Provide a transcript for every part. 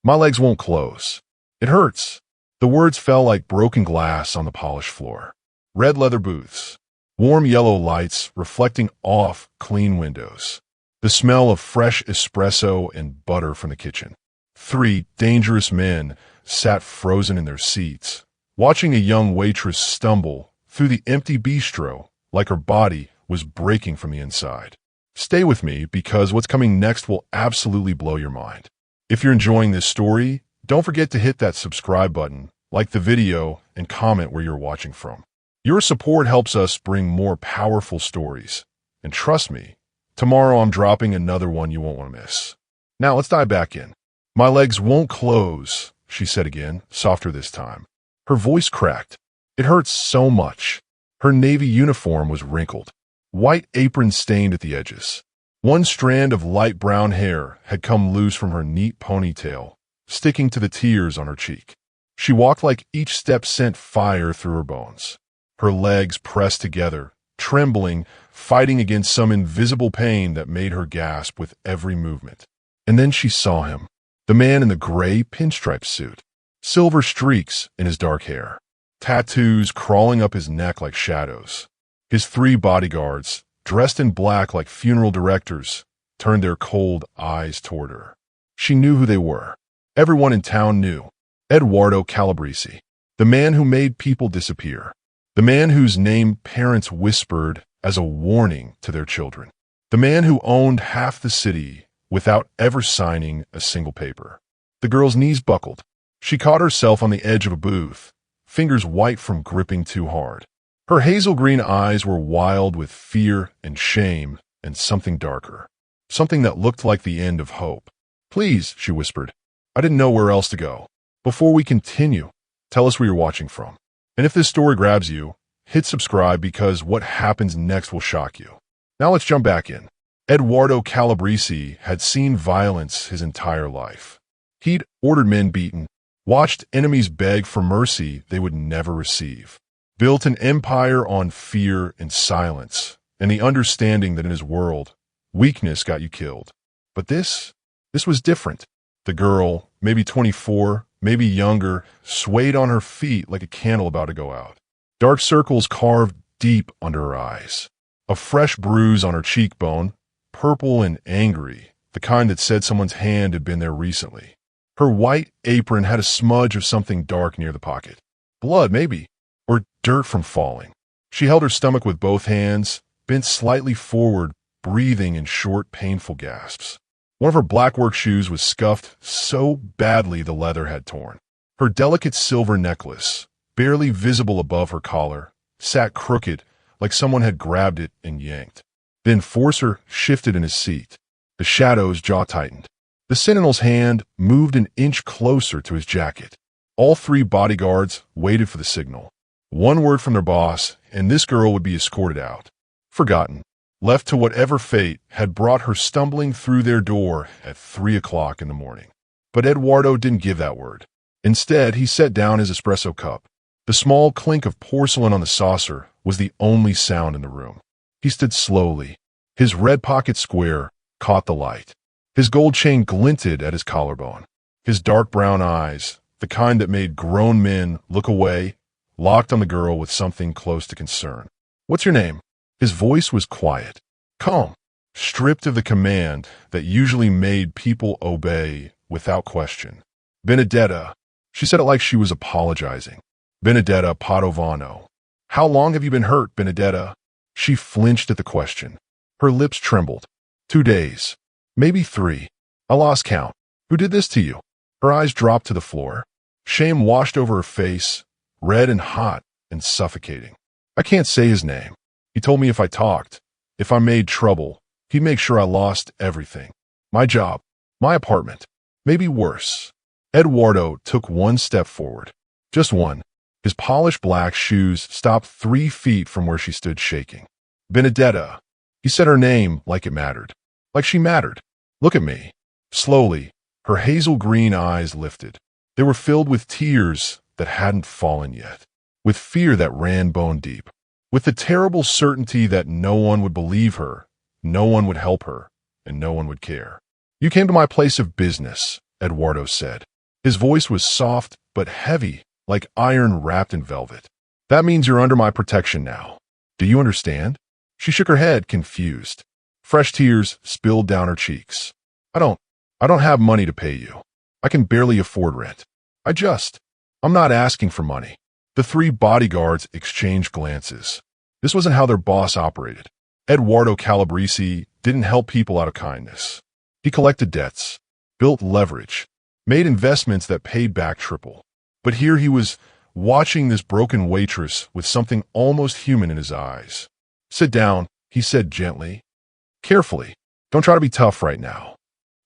My legs won't close. It hurts. The words fell like broken glass on the polished floor. Red leather booths. Warm yellow lights reflecting off clean windows. The smell of fresh espresso and butter from the kitchen. 3 dangerous men sat frozen in their seats, watching a young waitress stumble through the empty bistro like her body was breaking from the inside. Stay with me because what's coming next will absolutely blow your mind. If you're enjoying this story, don't forget to hit that subscribe button, like the video, and comment where you're watching from. Your support helps us bring more powerful stories. And trust me, tomorrow I'm dropping another one you won't want to miss. Now let's dive back in. My legs won't close, she said again, softer this time. Her voice cracked. It hurts so much. Her navy uniform was wrinkled, white apron stained at the edges. One strand of light brown hair had come loose from her neat ponytail, sticking to the tears on her cheek. She walked like each step sent fire through her bones. Her legs pressed together, trembling, fighting against some invisible pain that made her gasp with every movement. And then she saw him, the man in the gray pinstripe suit, silver streaks in his dark hair, tattoos crawling up his neck like shadows. His 3 bodyguards, dressed in black like funeral directors, turned their cold eyes toward her. She knew who they were. Everyone in town knew. Eduardo Calabrese, the man who made people disappear. The man whose name parents whispered as a warning to their children. The man who owned half the city without ever signing a single paper. The girl's knees buckled. She caught herself on the edge of a booth, fingers white from gripping too hard. Her hazel-green eyes were wild with fear and shame and something darker. Something that looked like the end of hope. "Please," she whispered. "I didn't know where else to go. Before we continue, tell us where you're watching from. And if this story grabs you, hit subscribe because what happens next will shock you." Now let's jump back in. Eduardo Calabrese had seen violence his entire life. He'd ordered men beaten, watched enemies beg for mercy they would never receive, built an empire on fear and silence, and the understanding that in his world, weakness got you killed. But this was different. The girl, maybe 24, maybe younger, swayed on her feet like a candle about to go out. Dark circles carved deep under her eyes. A fresh bruise on her cheekbone, purple and angry, the kind that said someone's hand had been there recently. Her white apron had a smudge of something dark near the pocket. Blood, maybe, or dirt from falling. She held her stomach with both hands, bent slightly forward, breathing in short, painful gasps. One of her black work shoes was scuffed so badly the leather had torn. Her delicate silver necklace, barely visible above her collar, sat crooked like someone had grabbed it and yanked. The enforcer shifted in his seat. The shadow's jaw tightened. The sentinel's hand moved an inch closer to his jacket. All 3 bodyguards waited for the signal. One word from their boss, and this girl would be escorted out. Forgotten. Left to whatever fate had brought her stumbling through their door at 3 o'clock in the morning. But Eduardo didn't give that word. Instead, he set down his espresso cup. The small clink of porcelain on the saucer was the only sound in the room. He stood slowly. His red pocket square caught the light. His gold chain glinted at his collarbone. His dark brown eyes, the kind that made grown men look away, locked on the girl with something close to concern. "What's your name?" His voice was quiet, calm, stripped of the command that usually made people obey without question. "Benedetta." She said it like she was apologizing. "Benedetta Padovano." "How long have you been hurt, Benedetta?" She flinched at the question. Her lips trembled. 2 days. Maybe 3. I lost count. Who did this to you?" Her eyes dropped to the floor. Shame washed over her face, red and hot and suffocating. "I can't say his name. He told me if I talked, if I made trouble, he'd make sure I lost everything. My job, my apartment, maybe worse." Eduardo took one step forward. Just one. His polished black shoes stopped 3 feet from where she stood shaking. "Benedetta." He said her name like it mattered. Like she mattered. "Look at me." Slowly, her hazel-green eyes lifted. They were filled with tears that hadn't fallen yet, with fear that ran bone deep, with the terrible certainty that no one would believe her, no one would help her, and no one would care. "You came to my place of business," Eduardo said. His voice was soft but heavy, like iron wrapped in velvet. That means you're under my protection now. Do you understand? She shook her head, confused. Fresh tears spilled down her cheeks. I don't have money to pay you. I can barely afford rent. I'm not asking for money. The three bodyguards exchanged glances. This wasn't how their boss operated. Eduardo Calabrese didn't help people out of kindness. He collected debts, built leverage, made investments that paid back triple. But here he was watching this broken waitress with something almost human in his eyes. Sit down, he said gently. Carefully. Don't try to be tough right now.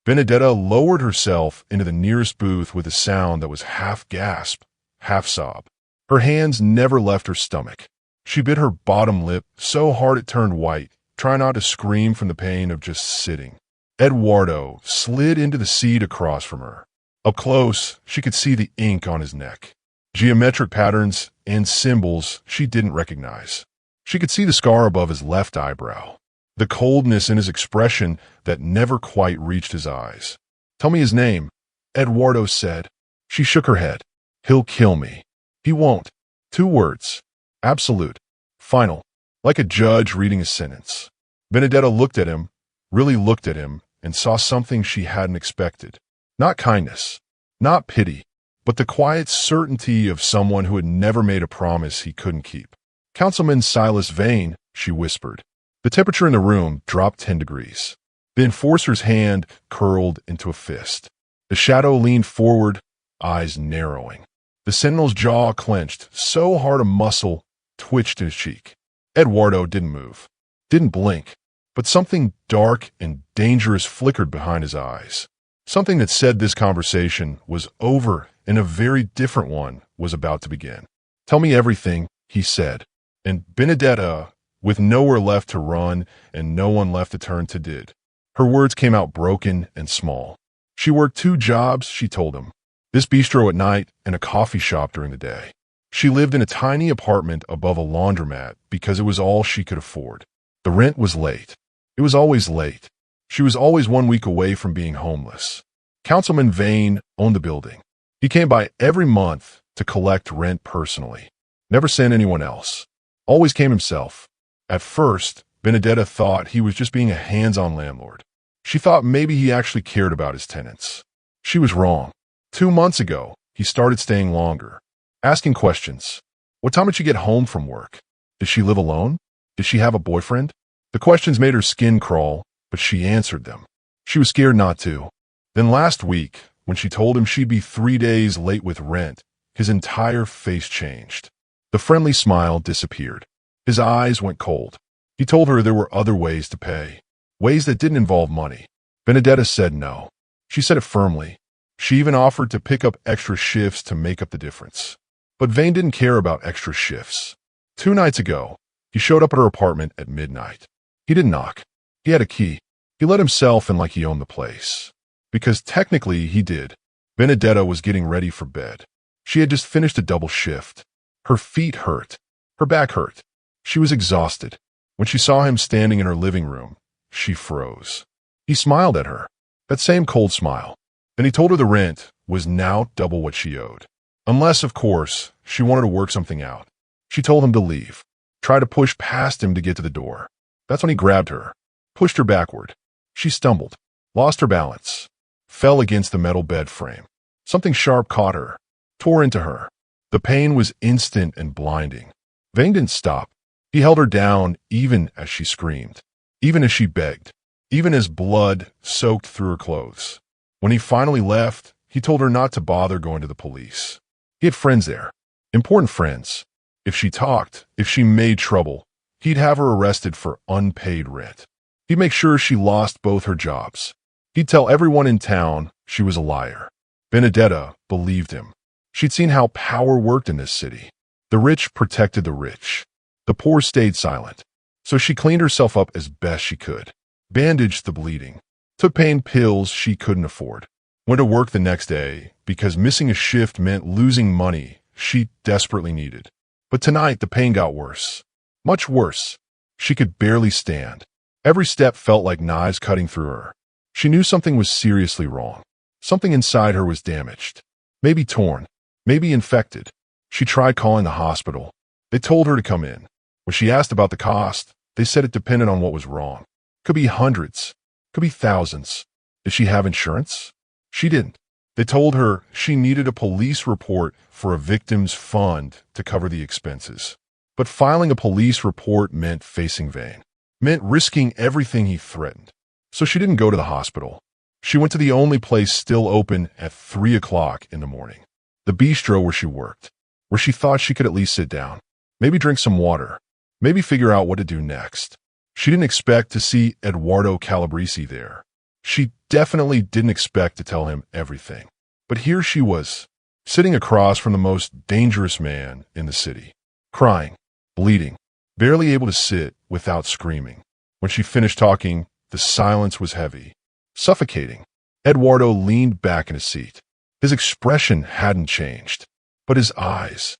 Benedetta lowered herself into the nearest booth with a sound that was half gasp, half sob. Her hands never left her stomach. She bit her bottom lip so hard it turned white, trying not to scream from the pain of just sitting. Eduardo slid into the seat across from her. Up close, she could see the ink on his neck. Geometric patterns and symbols she didn't recognize. She could see the scar above his left eyebrow. The coldness in his expression that never quite reached his eyes. Tell me his name, Eduardo said. She shook her head. He'll kill me. He won't. 2 words. Absolute. Final. Like a judge reading a sentence. Benedetta looked at him, really looked at him, and saw something she hadn't expected. Not kindness, not pity, but the quiet certainty of someone who had never made a promise he couldn't keep. Councilman Silas Vane, she whispered. The temperature in the room dropped 10 degrees. The enforcer's hand curled into a fist. The shadow leaned forward, eyes narrowing. The sentinel's jaw clenched so hard a muscle twitched in his cheek. Eduardo didn't move, didn't blink, but something dark and dangerous flickered behind his eyes. Something that said this conversation was over and a very different one was about to begin. Tell me everything, he said. And Benedetta, with nowhere left to run and no one left to turn to, did. Her words came out broken and small. She worked 2 jobs, she told him. This bistro at night and a coffee shop during the day. She lived in a tiny apartment above a laundromat because it was all she could afford. The rent was late. It was always late. She was always 1 week away from being homeless. Councilman Vane owned the building. He came by every month to collect rent personally. Never sent anyone else. Always came himself. At first, Benedetta thought he was just being a hands-on landlord. She thought maybe he actually cared about his tenants. She was wrong. 2 months ago, he started staying longer, asking questions. What time did she get home from work? Did she live alone? Did she have a boyfriend? The questions made her skin crawl, but she answered them. She was scared not to. Then last week, when she told him she'd be 3 days late with rent, his entire face changed. The friendly smile disappeared. His eyes went cold. He told her there were other ways to pay, ways that didn't involve money. Benedetta said no. She said it firmly. She even offered to pick up extra shifts to make up the difference. But Vane didn't care about extra shifts. 2 nights ago, he showed up at her apartment at midnight. He didn't knock. He had a key. He let himself in like he owned the place. Because technically he did. Benedetta was getting ready for bed. She had just finished a double shift. Her feet hurt. Her back hurt. She was exhausted. When she saw him standing in her living room, she froze. He smiled at her. That same cold smile. Then he told her the rent was now double what she owed. Unless, of course, she wanted to work something out. She told him to leave. Try to push past him to get to the door. That's when he grabbed her, pushed her backward. She stumbled, lost her balance, fell against the metal bed frame. Something sharp caught her, tore into her. The pain was instant and blinding. Vane didn't stop. He held her down even as she screamed, even as she begged, even as blood soaked through her clothes. When he finally left, he told her not to bother going to the police. He had friends there, important friends. If she talked, if she made trouble, he'd have her arrested for unpaid rent. He'd make sure she lost both her jobs. He'd tell everyone in town she was a liar. Benedetta believed him. She'd seen how power worked in this city. The rich protected the rich. The poor stayed silent. So she cleaned herself up as best she could, bandaged the bleeding, took pain pills she couldn't afford, went to work the next day because missing a shift meant losing money she desperately needed. But tonight the pain got worse, much worse. She could barely stand. Every step felt like knives cutting through her. She knew something was seriously wrong. Something inside her was damaged. Maybe torn. Maybe infected. She tried calling the hospital. They told her to come in. When she asked about the cost, they said it depended on what was wrong. Could be hundreds. Could be thousands. Did she have insurance? She didn't. They told her she needed a police report for a victim's fund to cover the expenses. But filing a police report meant facing Vane. Meant risking everything he threatened. So she didn't go to the hospital. She went to the only place still open at 3 o'clock in the morning. The bistro where she worked. Where she thought she could at least sit down. Maybe drink some water. Maybe figure out what to do next. She didn't expect to see Eduardo Calabrese there. She definitely didn't expect to tell him everything. But here she was, sitting across from the most dangerous man in the city. Crying, bleeding, barely able to sit without screaming. When she finished talking, the silence was heavy, suffocating. Eduardo leaned back in his seat. His expression hadn't changed, but his eyes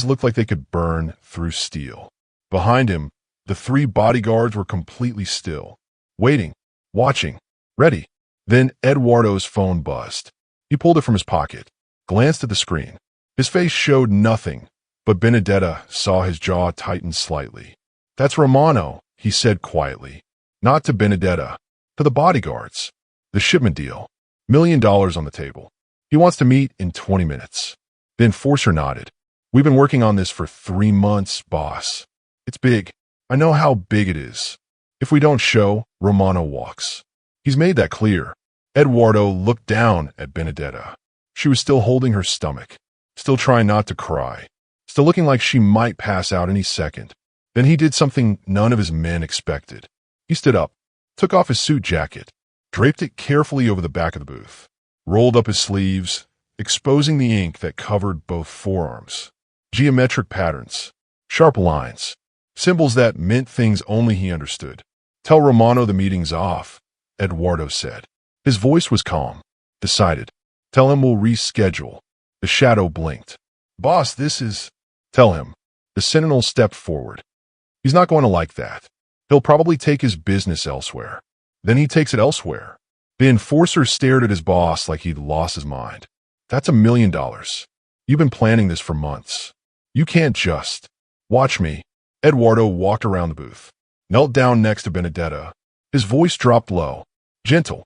looked like they could burn through steel. Behind him, the 3 bodyguards were completely still, waiting, watching, ready. Then Eduardo's phone buzzed. He pulled it from his pocket, glanced at the screen. His face showed nothing, but Benedetta saw his jaw tighten slightly. "That's Romano," he said quietly. Not to Benedetta, to the bodyguards. "The shipment deal. $1 million on the table. He wants to meet in 20 minutes. The enforcer nodded. "We've been working on this for 3 months, boss. It's big. I know how big it is. If we don't show, Romano walks. He's made that clear." Eduardo looked down at Benedetta. She was still holding her stomach, still trying not to cry, still looking like she might pass out any second. Then he did something none of his men expected. He stood up, took off his suit jacket, draped it carefully over the back of the booth, rolled up his sleeves, exposing the ink that covered both forearms. Geometric patterns, sharp lines, symbols that meant things only he understood. "Tell Romano the meeting's off," Eduardo said. His voice was calm, decided. "Tell him we'll reschedule." The shadow blinked. "Boss, this is—" "Tell him." The sentinel stepped forward. "He's not going to like that. He'll probably take his business elsewhere. Then he takes it elsewhere." The enforcer stared at his boss like he'd lost his mind. "That's $1 million. You've been planning this for months. You can't just—" "Watch me." Eduardo walked around the booth, knelt down next to Benedetta. His voice dropped low. "Gentle.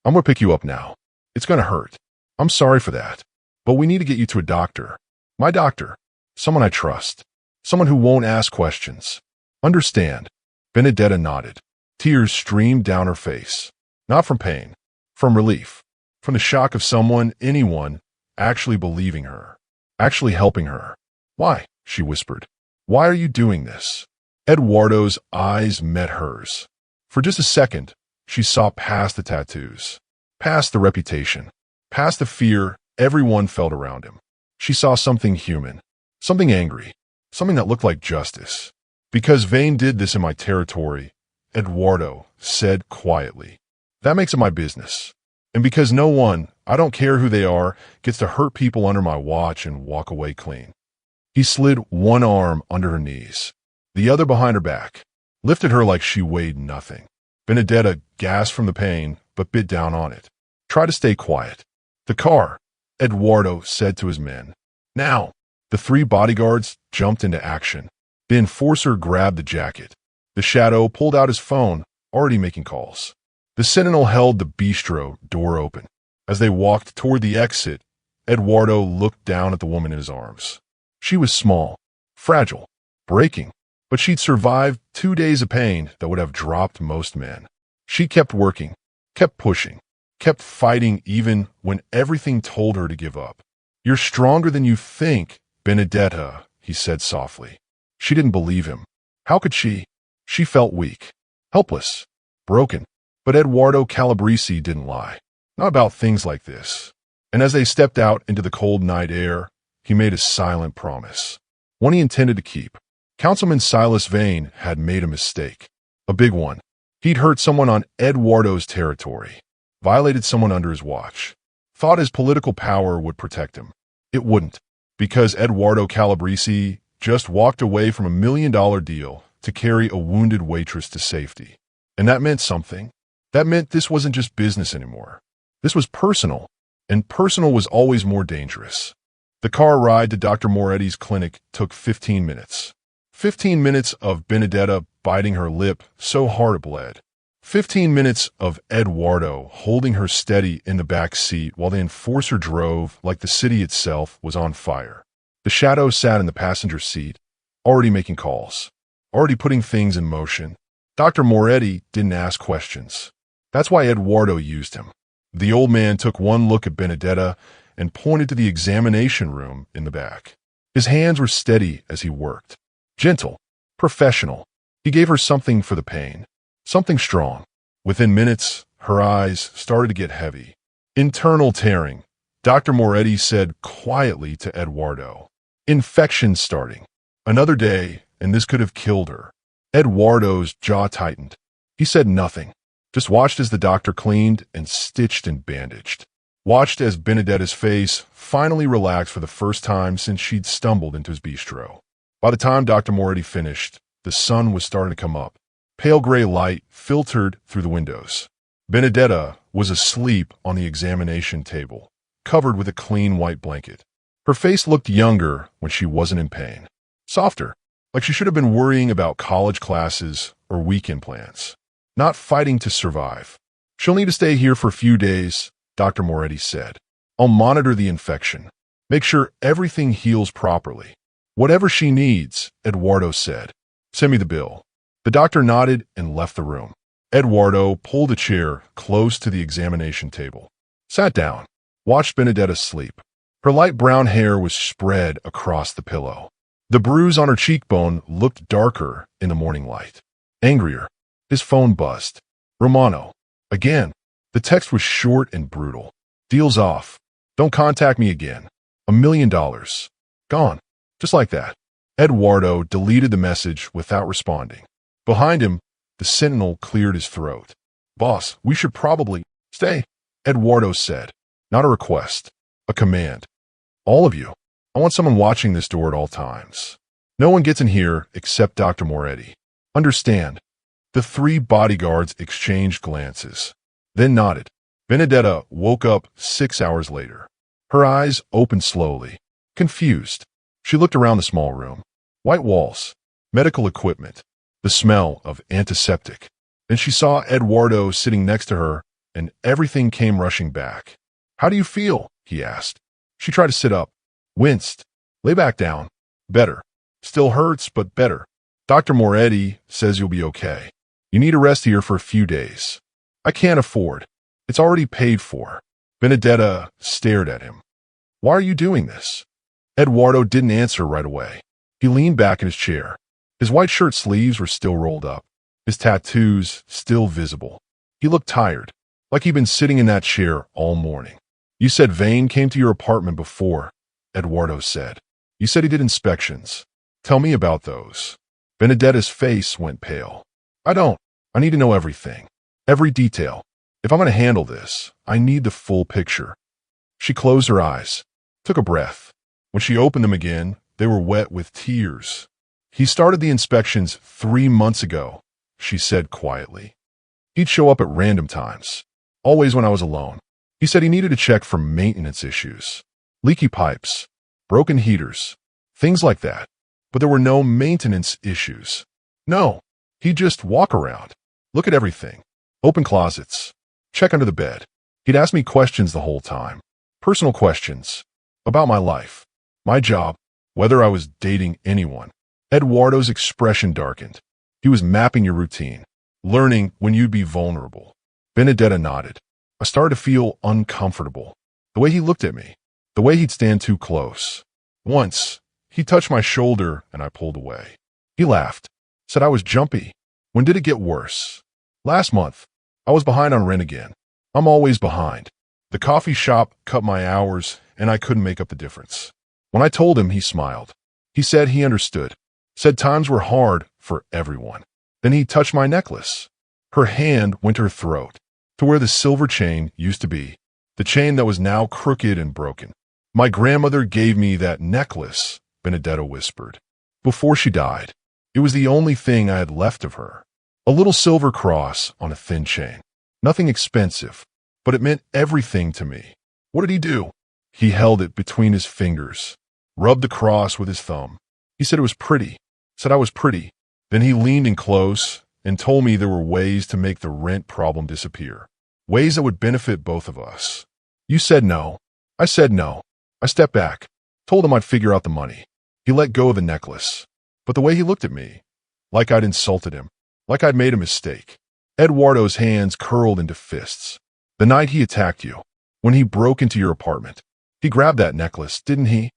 I'm going to pick you up now. It's going to hurt. I'm sorry for that. But we need to get you to a doctor. My doctor. Someone I trust. Someone who won't ask questions. Understand?" Benedetta nodded. Tears streamed down her face. Not from pain. From relief. From the shock of someone, anyone, actually believing her. Actually helping her. "Why?" she whispered. "Why are you doing this?" Eduardo's eyes met hers. For just a second, she saw past the tattoos, past the reputation, past the fear everyone felt around him. She saw something human, something angry, something that looked like justice. "Because Vane did this in my territory," Eduardo said quietly. "That makes it my business. And because no one, I don't care who they are, gets to hurt people under my watch and walk away clean." He slid one arm under her knees, the other behind her back, lifted her like she weighed nothing. Benedetta gasped from the pain, but bit down on it. "Try to stay quiet." "The car," Eduardo said to his men. "Now." The 3 bodyguards jumped into action. The enforcer grabbed the jacket. The shadow pulled out his phone, already making calls. The sentinel held the bistro door open. As they walked toward the exit, Eduardo looked down at the woman in his arms. She was small, fragile, breaking, but she'd survived 2 days of pain that would have dropped most men. She kept working, kept pushing, kept fighting even when everything told her to give up. "You're stronger than you think, Benedetta," he said softly. She didn't believe him. How could she? She felt weak, helpless, broken. But Eduardo Calabrese didn't lie. Not about things like this. And as they stepped out into the cold night air, he made a silent promise. One he intended to keep. Councilman Silas Vane had made a mistake. A big one. He'd hurt someone on Eduardo's territory. Violated someone under his watch. Thought his political power would protect him. It wouldn't. Because Eduardo Calabrese just walked away from $1 million deal to carry a wounded waitress to safety. And that meant something. That meant this wasn't just business anymore. This was personal. and personal was always more dangerous. The car ride to Dr. Moretti's clinic took 15 minutes. 15 minutes of Benedetta biting her lip so hard it bled. 15 minutes of Eduardo holding her steady in the back seat while the enforcer drove like the city itself was on fire. The shadow sat in the passenger seat, already making calls, already putting things in motion. Dr. Moretti didn't ask questions. That's why Eduardo used him. The old man took one look at Benedetta and pointed to the examination room in the back. His hands were steady as he worked. Gentle, professional. He gave her something for the pain. Something strong. Within minutes, her eyes started to get heavy. Internal tearing, Dr. Moretti said quietly to Eduardo. Infection starting. Another day, and this could have killed her. Eduardo's jaw tightened. He said nothing, just watched as the doctor cleaned and stitched and bandaged. Watched as Benedetta's face finally relaxed for the first time since she'd stumbled into his bistro. By the time Dr. Moretti finished, the sun was starting to come up. Pale gray light filtered through the windows. Benedetta was asleep on the examination table, covered with a clean white blanket. Her face looked younger when she wasn't in pain. Softer, like she should have been worrying about college classes or weekend plans. Not fighting to survive. She'll need to stay here for a few days, Dr. Moretti said. I'll monitor the infection. Make sure everything heals properly. Whatever she needs, Eduardo said. Send me the bill. The doctor nodded and left the room. Eduardo pulled a chair close to the examination table. Sat down. Watched Benedetta sleep. Her light brown hair was spread across the pillow. The bruise on her cheekbone looked darker in the morning light. Angrier. His phone buzzed. Romano. Again. The text was short and brutal. Deal's off. Don't contact me again. $1 million. Gone. Just like that. Eduardo deleted the message without responding. Behind him, the sentinel cleared his throat. Boss, we should probably stay, Eduardo said. Not a request. A command. All of you. I want someone watching this door at all times. No one gets in here except Dr. Moretti. Understand. The three bodyguards exchanged glances, then nodded. Benedetta woke up 6 hours later. Her eyes opened slowly, confused. She looked around the small room. White walls, medical equipment, the smell of antiseptic. Then she saw Eduardo sitting next to her, and everything came rushing back. How do you feel? He asked. She tried to sit up, winced. Lay back down. Better. Still hurts, but better. Dr. Moretti says you'll be okay. You need to rest here for a few days. I can't afford. It's already paid for. Benedetta stared at him. Why are you doing this? Eduardo didn't answer right away. He leaned back in his chair. His white shirt sleeves were still rolled up, his tattoos still visible. He looked tired, like he'd been sitting in that chair all morning. You said Vane came to your apartment before, Eduardo said. You said he did inspections. Tell me about those. Benedetta's face went pale. I don't. I need to know everything. Every detail. If I'm going to handle this, I need the full picture. She closed her eyes, took a breath. When she opened them again, they were wet with tears. He started the inspections 3 months ago, she said quietly. He'd show up at random times, always when I was alone. He said he needed to check for maintenance issues, leaky pipes, broken heaters, things like that. But there were no maintenance issues. No, he'd just walk around, look at everything, open closets, check under the bed. He'd ask me questions the whole time, personal questions, about my life, my job, whether I was dating anyone. Eduardo's expression darkened. He was mapping your routine, learning when you'd be vulnerable. Benedetta nodded. I started to feel uncomfortable. The way he looked at me, the way he'd stand too close. Once, he touched my shoulder and I pulled away. He laughed, said I was jumpy. When did it get worse? Last month. I was behind on rent again. I'm always behind. The coffee shop cut my hours and I couldn't make up the difference. When I told him, he smiled. He said he understood. Said times were hard for everyone. Then he touched my necklace. Her hand went to her throat, to where the silver chain used to be, the chain that was now crooked and broken. My grandmother gave me that necklace, Benedetta whispered. Before she died, it was the only thing I had left of her. A little silver cross on a thin chain. Nothing expensive, but it meant everything to me. What did he do? He held it between his fingers, rubbed the cross with his thumb. He said it was pretty, said I was pretty. Then he leaned in close and told me there were ways to make the rent problem disappear. Ways that would benefit both of us. You said no. I said no. I stepped back, told him I'd figure out the money. He let go of the necklace. But the way he looked at me, like I'd insulted him, like I'd made a mistake. Eduardo's hands curled into fists. The night he attacked you, when he broke into your apartment, he grabbed that necklace, didn't he?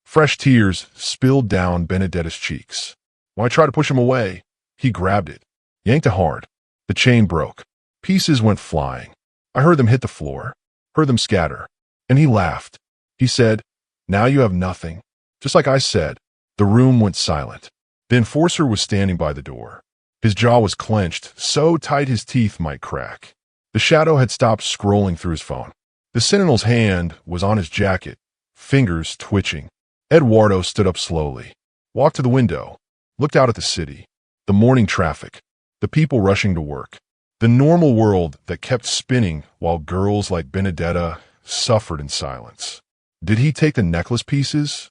Fresh tears spilled down Benedetta's cheeks. When I tried to push him away, he grabbed it, yanked it hard. The chain broke. Pieces went flying. I heard them hit the floor, heard them scatter. And he laughed. He said, "Now you have nothing." Just like I said. The room went silent. The enforcer was standing by the door. His jaw was clenched, so tight his teeth might crack. The shadow had stopped scrolling through his phone. The sentinel's hand was on his jacket, fingers twitching. Eduardo stood up slowly, walked to the window, looked out at the city, the morning traffic, the people rushing to work, the normal world that kept spinning while girls like Benedetta suffered in silence. Did he take the necklace pieces?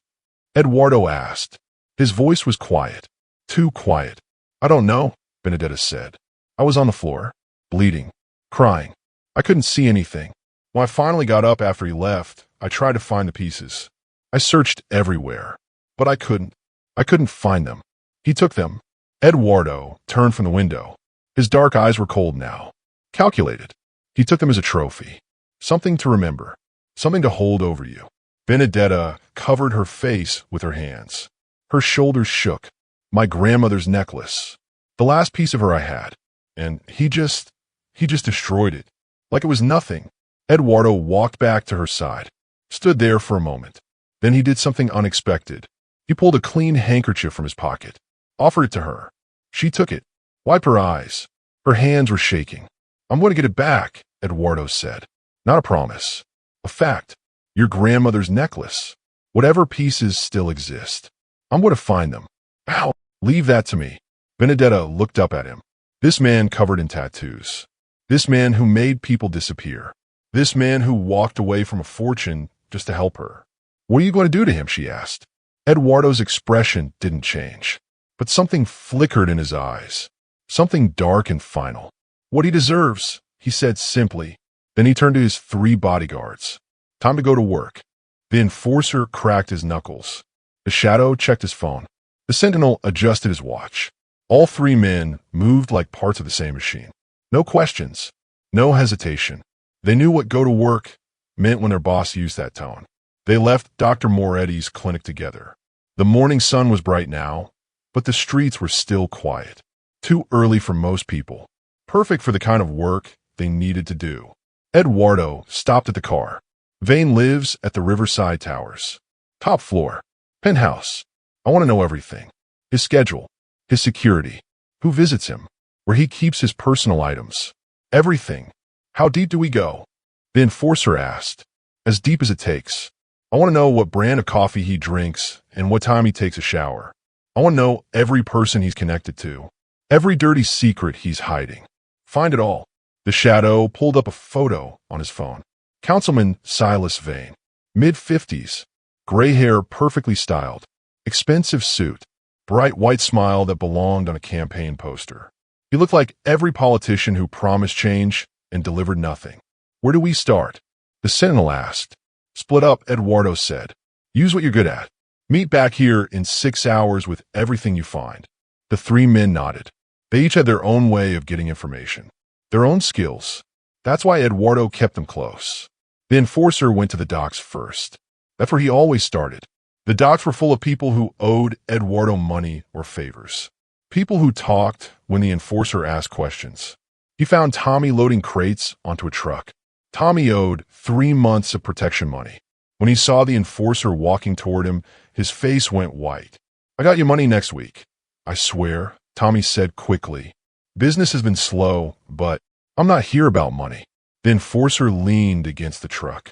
Eduardo asked. His voice was quiet, too quiet. I don't know, Benedetta said. I was on the floor, bleeding, crying. I couldn't see anything. When I finally got up after he left, I tried to find the pieces. I searched everywhere, but I couldn't. I couldn't find them. He took them. Eduardo turned from the window. His dark eyes were cold now, calculated. He took them as a trophy, something to remember, something to hold over you. Benedetta covered her face with her hands. Her shoulders shook. My grandmother's necklace, the last piece of her I had, and he just destroyed it, like it was nothing. Eduardo walked back to her side, stood there for a moment. Then he did something unexpected. He pulled a clean handkerchief from his pocket, offered it to her. She took it, wiped her eyes. Her hands were shaking. I'm going to get it back, Eduardo said. Not a promise. A fact. Your grandmother's necklace. Whatever pieces still exist. I'm going to find them. Ow! Leave that to me. Benedetta looked up at him. This man covered in tattoos. This man who made people disappear. This man who walked away from a fortune just to help her. What are you going to do to him, she asked. Eduardo's expression didn't change, but something flickered in his eyes. Something dark and final. What he deserves, he said simply. Then he turned to his 3 bodyguards. Time to go to work. The enforcer cracked his knuckles. The shadow checked his phone. The sentinel adjusted his watch. All 3 men moved like parts of the same machine. No questions. No hesitation. They knew what go to work meant when their boss used that tone. They left Dr. Moretti's clinic together. The morning sun was bright now, but the streets were still quiet. Too early for most people. Perfect for the kind of work they needed to do. Eduardo stopped at the car. Vane lives at the Riverside Towers. Top floor. Penthouse. I want to know everything. His schedule. His security. Who visits him. Where he keeps his personal items. Everything. How deep do we go? The enforcer asked. As deep as it takes. I want to know what brand of coffee he drinks and what time he takes a shower. I want to know every person he's connected to. Every dirty secret he's hiding. Find it all. The shadow pulled up a photo on his phone. Councilman Silas Vane. Mid-50s. Gray hair perfectly styled. Expensive suit. Bright white smile that belonged on a campaign poster. He looked like every politician who promised change and delivered nothing. Where do we start? The sentinel asked. Split up, Eduardo said. Use what you're good at. Meet back here in 6 hours with everything you find. The 3 men nodded. They each had their own way of getting information. Their own skills. That's why Eduardo kept them close. The enforcer went to the docks first. That's where he always started. The docks were full of people who owed Eduardo money or favors. People who talked when the enforcer asked questions. He found Tommy loading crates onto a truck. Tommy owed 3 months of protection money. When he saw the enforcer walking toward him, his face went white. I got you money next week. I swear, Tommy said quickly. Business has been slow, but I'm not here about money. The enforcer leaned against the truck.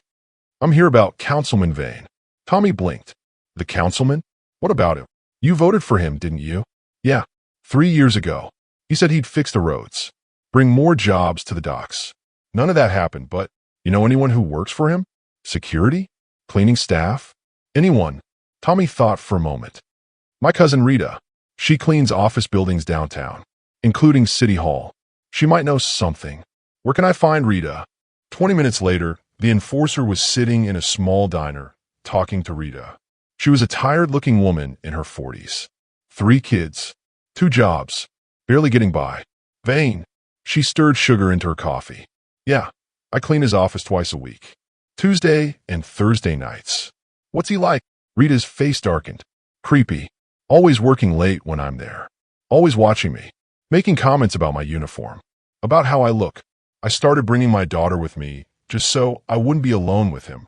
I'm here about Councilman Vane. Tommy blinked. The councilman? What about him? You voted for him, didn't you? Yeah, 3 years ago. He said he'd fix the roads, bring more jobs to the docks. None of that happened, but you know anyone who works for him? Security? Cleaning staff? Anyone? Tommy thought for a moment. My cousin Rita. She cleans office buildings downtown, including City Hall. She might know something. Where can I find Rita? 20 minutes later, the enforcer was sitting in a small diner, talking to Rita. She was a tired-looking woman in her 40s. 3 kids. 2 jobs. Barely getting by. Vain. She stirred sugar into her coffee. Yeah, I clean his office twice a week. Tuesday and Thursday nights. What's he like? Rita's face darkened. Creepy. Always working late when I'm there. Always watching me. Making comments about my uniform. About how I look. I started bringing my daughter with me, just so I wouldn't be alone with him.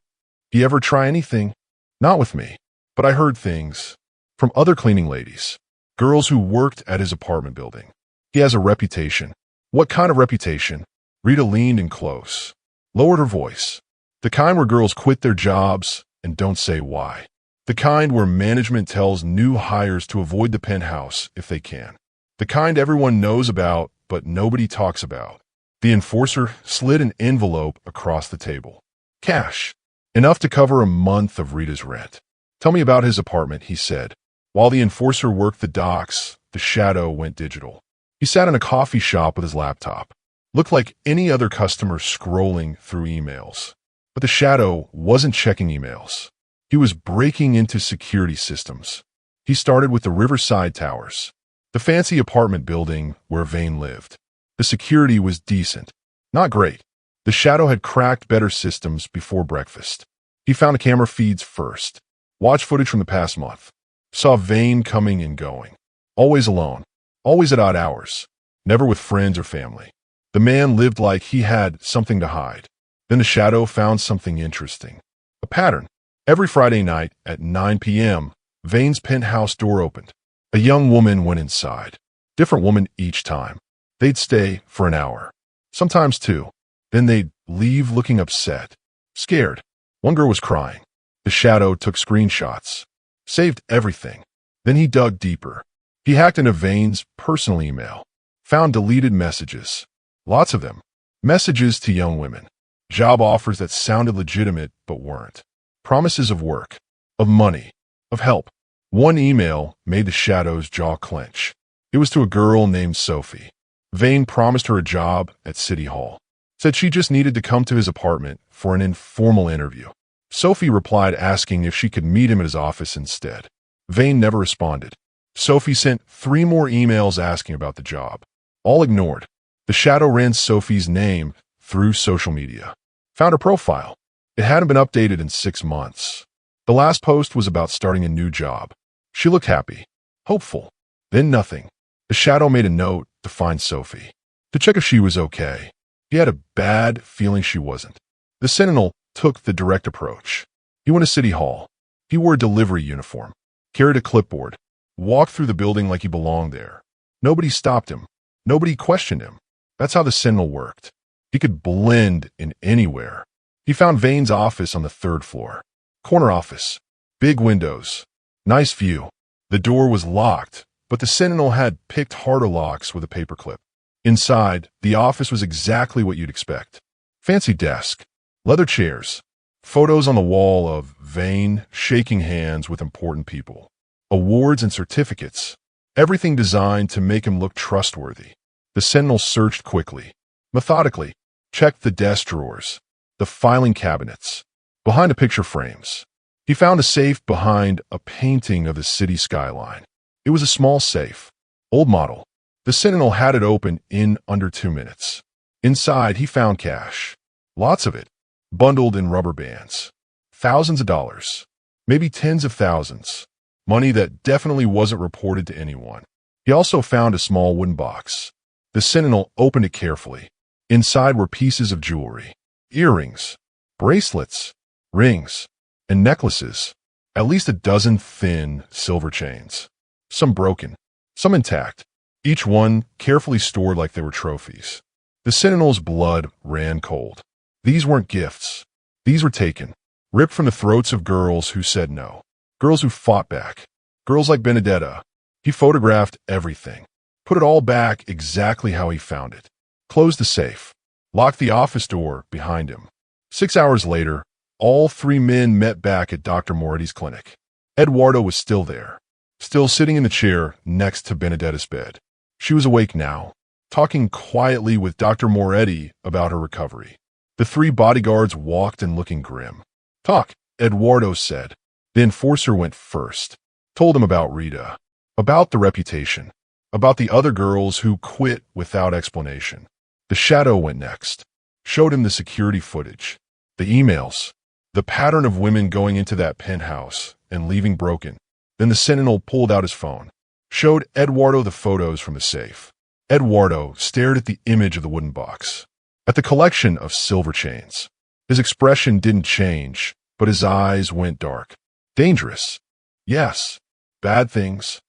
He ever try anything? Not with me. But I heard things. From other cleaning ladies. Girls who worked at his apartment building. He has a reputation. What kind of reputation? Rita leaned in close. Lowered her voice. The kind where girls quit their jobs and don't say why. The kind where management tells new hires to avoid the penthouse if they can. The kind everyone knows about but nobody talks about. The enforcer slid an envelope across the table. Cash. Enough to cover a month of Rita's rent. Tell me about his apartment, he said. While the enforcer worked the docks, the shadow went digital. He sat in a coffee shop with his laptop. Looked like any other customer scrolling through emails. But the shadow wasn't checking emails. He was breaking into security systems. He started with the Riverside Towers, the fancy apartment building where Vane lived. The security was decent. Not great. The shadow had cracked better systems before breakfast. He found camera feeds first. Watched footage from the past month. Saw Vane coming and going. Always alone. Always at odd hours. Never with friends or family. The man lived like he had something to hide. Then the shadow found something interesting. A pattern. Every Friday night at 9 p.m., Vane's penthouse door opened. A young woman went inside. Different woman each time. They'd stay for an hour. Sometimes 2. Then they'd leave looking upset. Scared. One girl was crying. The shadow took screenshots. Saved everything. Then he dug deeper. He hacked into Vane's personal email. Found deleted messages. Lots of them. Messages to young women. Job offers that sounded legitimate but weren't. Promises of work. Of money. Of help. One email made the shadow's jaw clench. It was to a girl named Sophie. Vane promised her a job at City Hall. Said she just needed to come to his apartment for an informal interview. Sophie replied asking if she could meet him at his office instead. Vane never responded. Sophie sent 3 more emails asking about the job. All ignored. The shadow ran Sophie's name through social media. Found her profile. It hadn't been updated in 6 months. The last post was about starting a new job. She looked happy. Hopeful. Then nothing. The shadow made a note to find Sophie. To check if she was okay. He had a bad feeling she wasn't. The Sentinel took the direct approach. He went to City Hall. He wore a delivery uniform. Carried a clipboard. Walked through the building like he belonged there. Nobody stopped him. Nobody questioned him. That's how the Sentinel worked. He could blend in anywhere. He found Vane's office on the 3rd floor. Corner office. Big windows. Nice view. The door was locked, but the Sentinel had picked harder locks with a paperclip. Inside, the office was exactly what you'd expect. Fancy desk. Leather chairs. Photos on the wall of Vane shaking hands with important people. Awards and certificates. Everything designed to make him look trustworthy. The Sentinel searched quickly. Methodically. Checked the desk drawers. The filing cabinets. Behind the picture frames. He found a safe behind a painting of the city skyline. It was a small safe. Old model. The Sentinel had it open in under 2 minutes. Inside, he found cash. Lots of it. Bundled in rubber bands. Thousands of dollars. Maybe tens of thousands. Money that definitely wasn't reported to anyone. He also found a small wooden box. The Sentinel opened it carefully. Inside were pieces of jewelry. Earrings. Bracelets. Rings. And necklaces. At least a dozen thin silver chains. Some broken. Some intact. Each one carefully stored like they were trophies. The Sentinel's blood ran cold. These weren't gifts. These were taken. Ripped from the throats of girls who said no. Girls who fought back. Girls like Benedetta. He photographed everything. Put it all back exactly how he found it. Closed the safe. Locked the office door behind him. 6 hours later, all three men met back at Dr. Moretti's clinic. Eduardo was still there, still sitting in the chair next to Benedetta's bed. She was awake now, talking quietly with Dr. Moretti about her recovery. The three bodyguards walked in looking grim. "Talk," Eduardo said. The enforcer went first, told him about Rita, about the reputation, about the other girls who quit without explanation. The shadow went next, showed him the security footage, the emails, the pattern of women going into that penthouse and leaving broken. Then the sentinel pulled out his phone, showed Eduardo the photos from the safe. Eduardo stared at the image of the wooden box, at the collection of silver chains. His expression didn't change, but his eyes went dark. Dangerous. Yes. Bad things.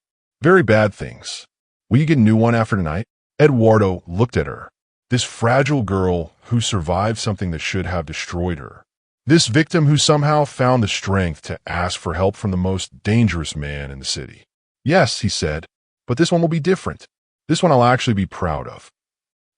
Very bad things. Will you get a new one after tonight? Eduardo looked at her. This fragile girl who survived something that should have destroyed her. This victim who somehow found the strength to ask for help from the most dangerous man in the city. Yes, he said, but this one will be different. This one I'll actually be proud of.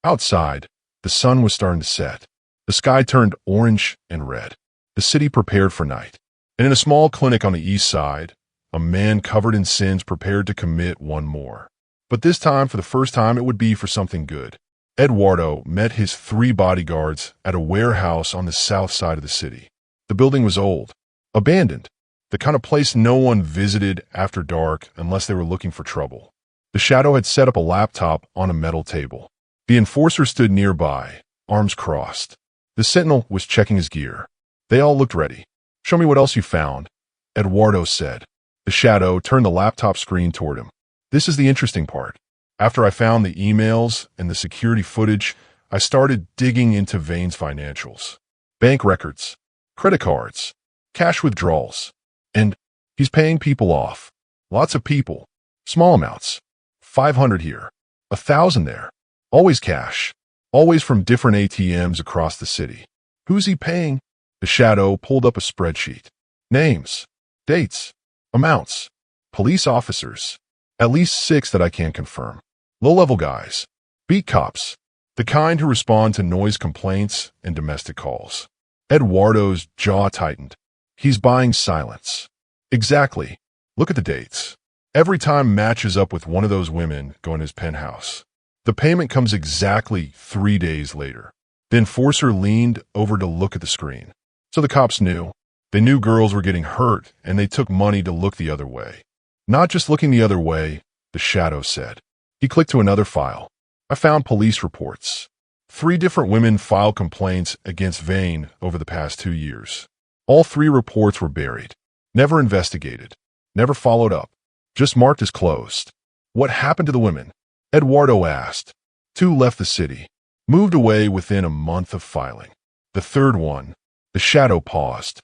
Outside, the sun was starting to set. The sky turned orange and red. The city prepared for night. And in a small clinic on the east side, a man covered in sins prepared to commit one more. But this time, for the first time, it would be for something good. Eduardo met his three bodyguards at a warehouse on the south side of the city. The building was old, abandoned, the kind of place no one visited after dark unless they were looking for trouble. The shadow had set up a laptop on a metal table. The enforcer stood nearby, arms crossed. The sentinel was checking his gear. They all looked ready. "Show me what else you found," Eduardo said. The shadow turned the laptop screen toward him. "This is the interesting part. After I found the emails and the security footage, I started digging into Vane's financials. Bank records, credit cards, cash withdrawals. And he's paying people off. Lots of people. Small amounts. 500 here. 1,000 there. Always cash. Always from different ATMs across the city. Who's he paying?" The shadow pulled up a spreadsheet. Names, dates, amounts, police officers. At least 6 that I can't confirm. Low-level guys. Beat cops. The kind who respond to noise complaints and domestic calls. Eduardo's jaw tightened. He's buying silence. Exactly. Look at the dates. Every time matches up with one of those women going to his penthouse. The payment comes exactly 3 days later. The enforcer leaned over to look at the screen. So the cops knew. They knew girls were getting hurt, and they took money to look the other way. "Not just looking the other way," the shadow said. He clicked to another file. "I found police reports. 3 different women filed complaints against Vane over the past 2 years. All 3 reports were buried. Never investigated. Never followed up. Just marked as closed." "What happened to the women?" Eduardo asked. 2 left the city. Moved away within a month of filing. The third one, the shadow paused.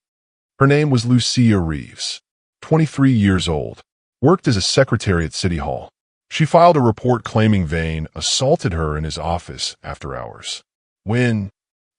Her name was Lucia Reeves, 23 years old. Worked as a secretary at City Hall. She filed a report claiming Vane assaulted her in his office after hours. When,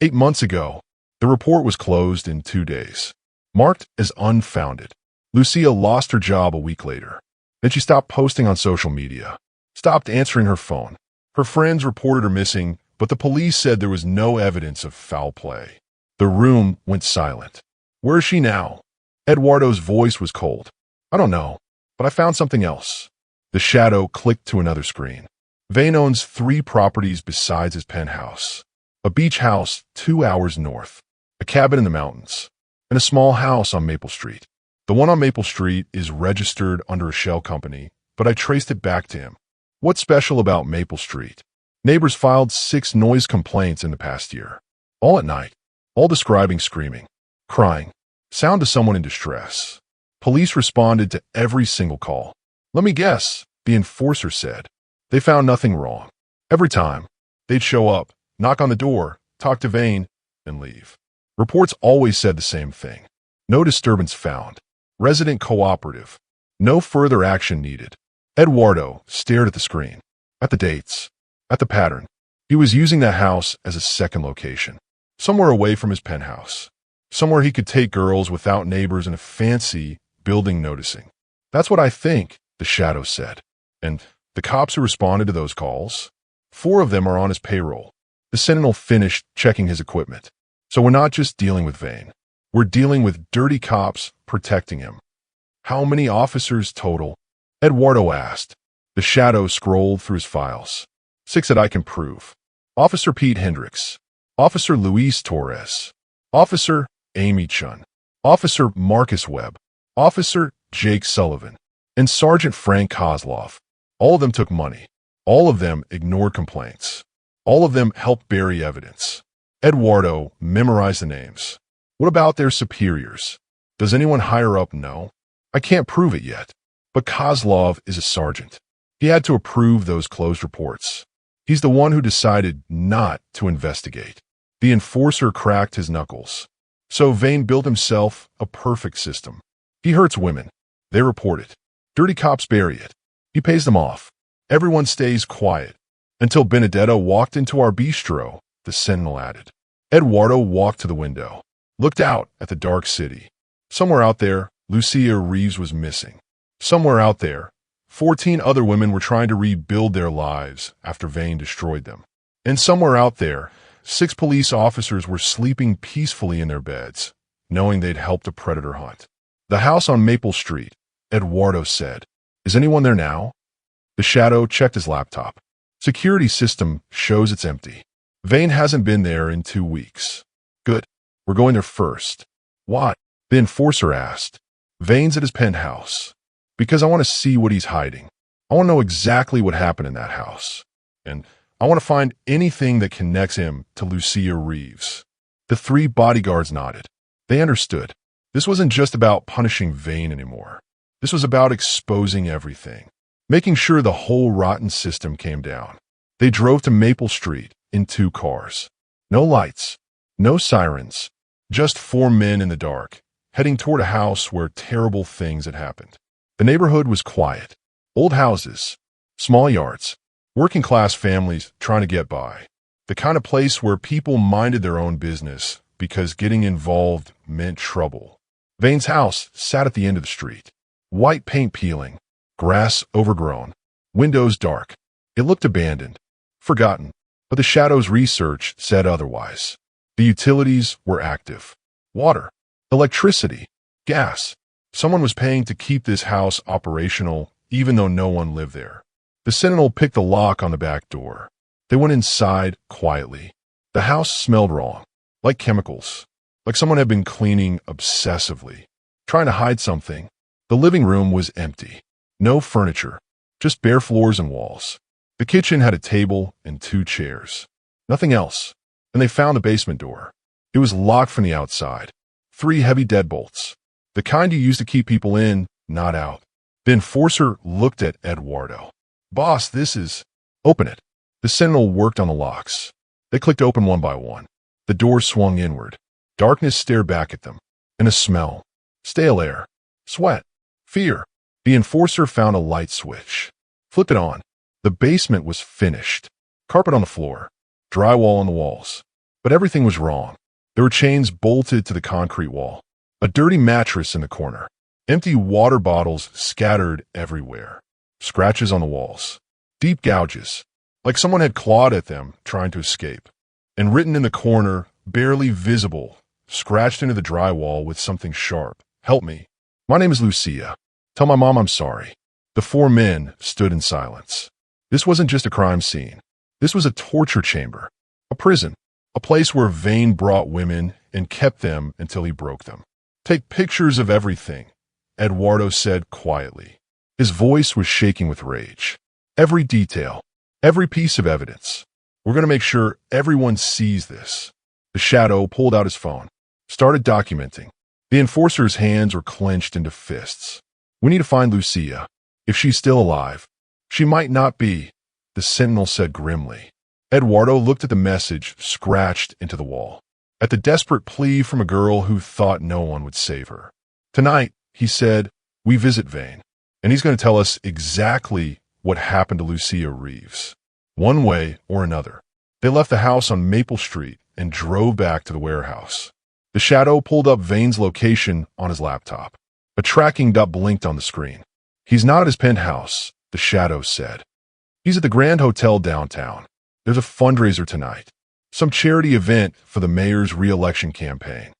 8 months ago, the report was closed in 2 days. Marked as unfounded. Lucia lost her job a week later. Then she stopped posting on social media. Stopped answering her phone. Her friends reported her missing, but the police said there was no evidence of foul play. The room went silent. "Where is she now?" Eduardo's voice was cold. "I don't know, but I found something else." The shadow clicked to another screen. Vane owns 3 properties besides his penthouse. A beach house 2 hours north, a cabin in the mountains, and a small house on Maple Street. The one on Maple Street is registered under a shell company, but I traced it back to him. What's special about Maple Street? Neighbors filed 6 noise complaints in the past year. All at night. All describing screaming, crying, sound to someone in distress. Police responded to every single call. "Let me guess," the enforcer said. They found nothing wrong. Every time, they'd show up, knock on the door, talk to Vane, and leave. Reports always said the same thing. No disturbance found. Resident cooperative. No further action needed. Eduardo stared at the screen, at the dates, at the pattern. He was using that house as a second location. Somewhere away from his penthouse. Somewhere he could take girls without neighbors in a fancy building noticing. "That's what I think," the shadow said. "And the cops who responded to those calls? 4 of them are on his payroll." The sentinel finished checking his equipment. "So we're not just dealing with Vane. We're dealing with dirty cops protecting him. How many officers total? Eduardo asked. The Shadow scrolled through his files. 6 that I can prove. Officer Pete Hendricks. Officer Luis Torres. Officer Amy Chun. Officer Marcus Webb. Officer Jake Sullivan. And Sergeant Frank Kozlov. All of them took money. All of them ignored complaints. All of them helped bury evidence. Eduardo memorized the names. What about their superiors? Does anyone higher up know? I can't prove it yet. But Kozlov is a sergeant. He had to approve those closed reports. He's the one who decided not to investigate. The enforcer cracked his knuckles. So Vane built himself a perfect system. He hurts women. They report it. Dirty cops bury it. He pays them off. Everyone stays quiet. Until Benedetto walked into our bistro, the sentinel added. Eduardo walked to the window, looked out at the dark city. Somewhere out there, Lucia Reeves was missing. Somewhere out there, 14 other women were trying to rebuild their lives after Vane destroyed them. And somewhere out there, 6 police officers were sleeping peacefully in their beds, knowing they'd helped a predator hunt. The house on Maple Street, Eduardo said. Is anyone there now? The Shadow checked his laptop. Security system shows it's empty. Vane hasn't been there in 2 weeks. Good. We're going there first. Why? The enforcer asked. Vane's at his penthouse. Because I want to see what he's hiding. I want to know exactly what happened in that house. And I want to find anything that connects him to Lucia Reeves. The 3 bodyguards nodded. They understood. This wasn't just about punishing Vane anymore. This was about exposing everything. Making sure the whole rotten system came down. They drove to Maple Street in 2 cars. No lights. No sirens. Just 4 men in the dark, heading toward a house where terrible things had happened. The neighborhood was quiet. Old houses. Small yards. Working-class families trying to get by. The kind of place where people minded their own business because getting involved meant trouble. Vane's house sat at the end of the street. White paint peeling. Grass overgrown. Windows dark. It looked abandoned. Forgotten. But the Shadow's research said otherwise. The utilities were active. Water. Electricity. Gas. Someone was paying to keep this house operational even though no one lived there. The sentinel picked the lock on the back door. They went inside quietly. The house smelled wrong. Like chemicals. Like someone had been cleaning obsessively. Trying to hide something. The living room was empty. No furniture. Just bare floors and walls. The kitchen had a table and 2 chairs. Nothing else. And they found the basement door. It was locked from the outside. 3 heavy deadbolts. The kind you use to keep people in, not out. The enforcer looked at Eduardo. Boss, this is... Open it. The sentinel worked on the locks. They clicked open one by one. The door swung inward. Darkness stared back at them. And a smell. Stale air. Sweat. Fear. The enforcer found a light switch. Flipped it on. The basement was finished. Carpet on the floor. Drywall on the walls. But everything was wrong. There were chains bolted to the concrete wall. A dirty mattress in the corner. Empty water bottles scattered everywhere. Scratches on the walls. Deep gouges. Like someone had clawed at them, trying to escape. And written in the corner, barely visible, scratched into the drywall with something sharp. Help me. My name is Lucia. Tell my mom I'm sorry. The 4 men stood in silence. This wasn't just a crime scene. This was a torture chamber. A prison. A place where Vane brought women and kept them until he broke them. Take pictures of everything, Eduardo said quietly. His voice was shaking with rage. Every detail. Every piece of evidence. We're going to make sure everyone sees this. The Shadow pulled out his phone. Started documenting. The enforcer's hands were clenched into fists. We need to find Lucia. If she's still alive. She might not be, the sentinel said grimly. Eduardo looked at the message scratched into the wall. At the desperate plea from a girl who thought no one would save her. Tonight, he said, we visit Vane. And he's going to tell us exactly what happened to Lucia Reeves. One way or another. They left the house on Maple Street and drove back to the warehouse. The Shadow pulled up Vane's location on his laptop. A tracking dot blinked on the screen. He's not at his penthouse, the Shadow said. He's at the Grand Hotel downtown. There's a fundraiser tonight. Some charity event for the mayor's re-election campaign.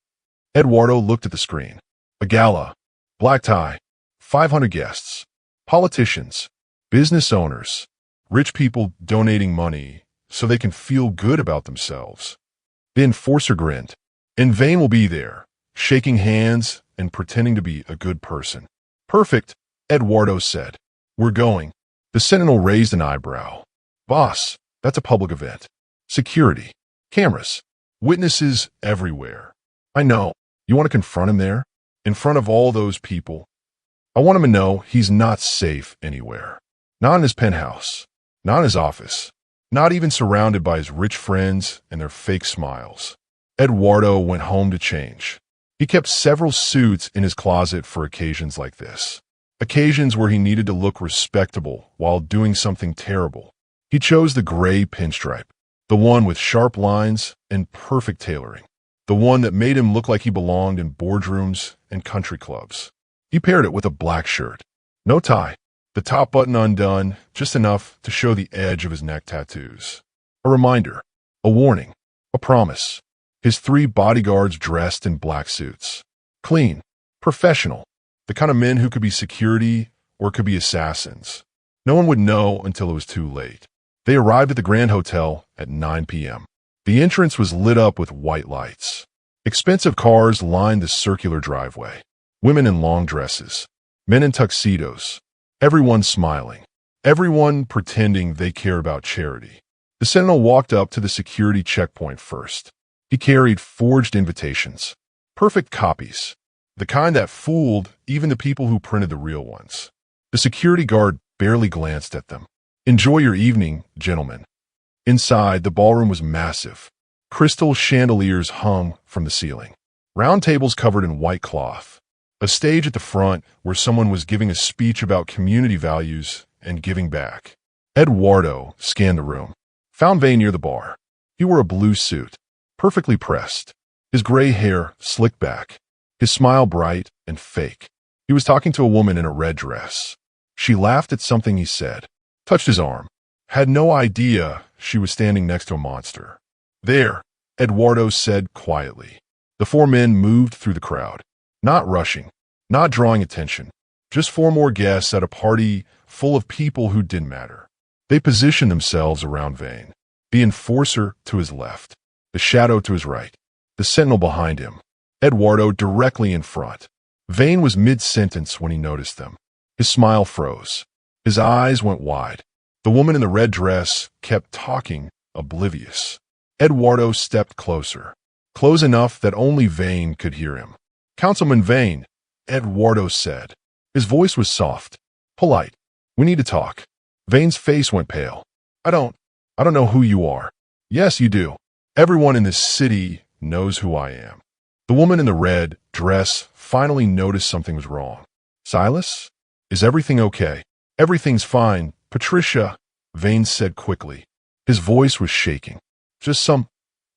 Eduardo looked at the screen. A gala. Black tie. 500 guests. Politicians. Business owners. Rich people donating money so they can feel good about themselves. The enforcer grinned. And Vane will be there, shaking hands and pretending to be a good person. Perfect, Eduardo said. We're going. The Sentinel raised an eyebrow. Boss, that's a public event. Security. Cameras. Witnesses everywhere. I know. You want to confront him there? In front of all those people? I want him to know he's not safe anywhere. Not in his penthouse. Not in his office. Not even surrounded by his rich friends and their fake smiles. Eduardo went home to change. He kept several suits in his closet for occasions like this. Occasions where he needed to look respectable while doing something terrible. He chose the gray pinstripe, the one with sharp lines and perfect tailoring, the one that made him look like he belonged in boardrooms and country clubs. He paired it with a black shirt. No tie, the top button undone, just enough to show the edge of his neck tattoos. A reminder, a warning, a promise. His 3 bodyguards dressed in black suits. Clean, professional, the kind of men who could be security or could be assassins. No one would know until it was too late. They arrived at the Grand Hotel at 9 p.m. The entrance was lit up with white lights. Expensive cars lined the circular driveway. Women in long dresses. Men in tuxedos. Everyone smiling. Everyone pretending they care about charity. The Sentinel walked up to the security checkpoint first. He carried forged invitations. Perfect copies. The kind that fooled even the people who printed the real ones. The security guard barely glanced at them. Enjoy your evening, gentlemen. Inside, the ballroom was massive. Crystal chandeliers hung from the ceiling. Round tables covered in white cloth. A stage at the front where someone was giving a speech about community values and giving back. Eduardo scanned the room. Found Vane near the bar. He wore a blue suit, perfectly pressed. His gray hair slicked back. His smile bright and fake. He was talking to a woman in a red dress. She laughed at something he said. Touched his arm. Had no idea she was standing next to a monster. There, Eduardo said quietly. The 4 men moved through the crowd. Not rushing. Not drawing attention. Just 4 more guests at a party full of people who didn't matter. They positioned themselves around Vane. The enforcer to his left. The shadow to his right. The sentinel behind him. Eduardo directly in front. Vane was mid-sentence when he noticed them. His smile froze. His eyes went wide. The woman in the red dress kept talking, oblivious. Eduardo stepped closer. Close enough that only Vane could hear him. Councilman Vane, Eduardo said. His voice was soft, polite. We need to talk. Vane's face went pale. I don't know who you are. Yes, you do. Everyone in this city knows who I am. The woman in the red dress finally noticed something was wrong. Silas? Is everything okay? Everything's fine, Patricia, Vane said quickly. His voice was shaking. Just some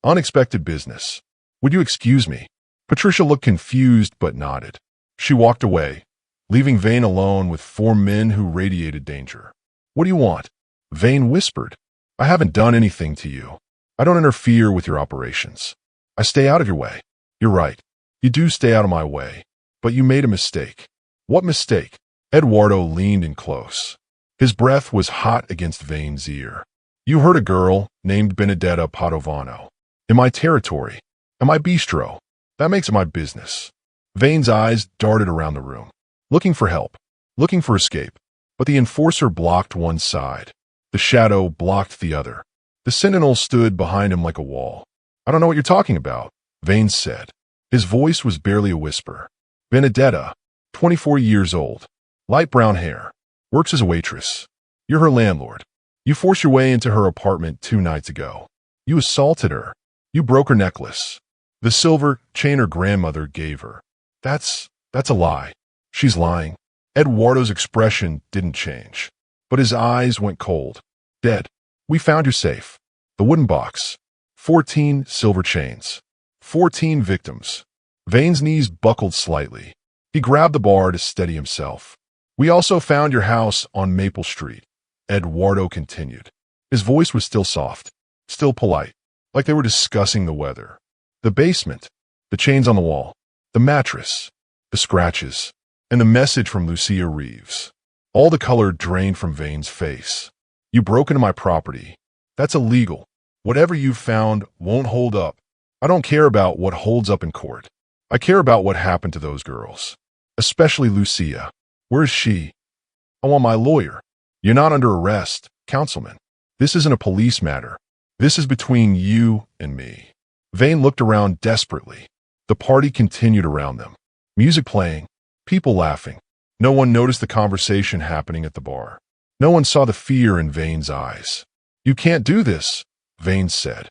unexpected business. Would you excuse me? Patricia looked confused but nodded. She walked away, leaving Vane alone with 4 men who radiated danger. What do you want? Vane whispered. I haven't done anything to you. I don't interfere with your operations. I stay out of your way. You're right. You do stay out of my way. But you made a mistake. What mistake? Eduardo leaned in close. His breath was hot against Vane's ear. You hurt a girl named Benedetta Padovano. In my territory. In my bistro. That makes it my business. Vane's eyes darted around the room. Looking for help. Looking for escape. But the enforcer blocked one side. The shadow blocked the other. The sentinel stood behind him like a wall. I don't know what you're talking about, Vane said. His voice was barely a whisper. Benedetta, 24 years old. Light brown hair. Works as a waitress. You're her landlord. You forced your way into her apartment 2 nights ago. You assaulted her. You broke her necklace. The silver chain her grandmother gave her. That's a lie. She's lying. Eduardo's expression didn't change, but his eyes went cold. Dead. We found your safe. The wooden box. 14 silver chains. 14 victims. Vane's knees buckled slightly. He grabbed the bar to steady himself. We also found your house on Maple Street, Eduardo continued. His voice was still soft, still polite, like they were discussing the weather. The basement, the chains on the wall. The mattress, the scratches, and the message from Lucia Reeves. All the color drained from Vane's face. You broke into my property. That's illegal. Whatever you've found won't hold up. I don't care about what holds up in court. I care about what happened to those girls. Especially Lucia. Where is she? I want my lawyer. You're not under arrest, Councilman. This isn't a police matter. This is between you and me. Vane looked around desperately. The party continued around them. Music playing, people laughing. No one noticed the conversation happening at the bar. No one saw the fear in Vane's eyes. You can't do this, Vane said.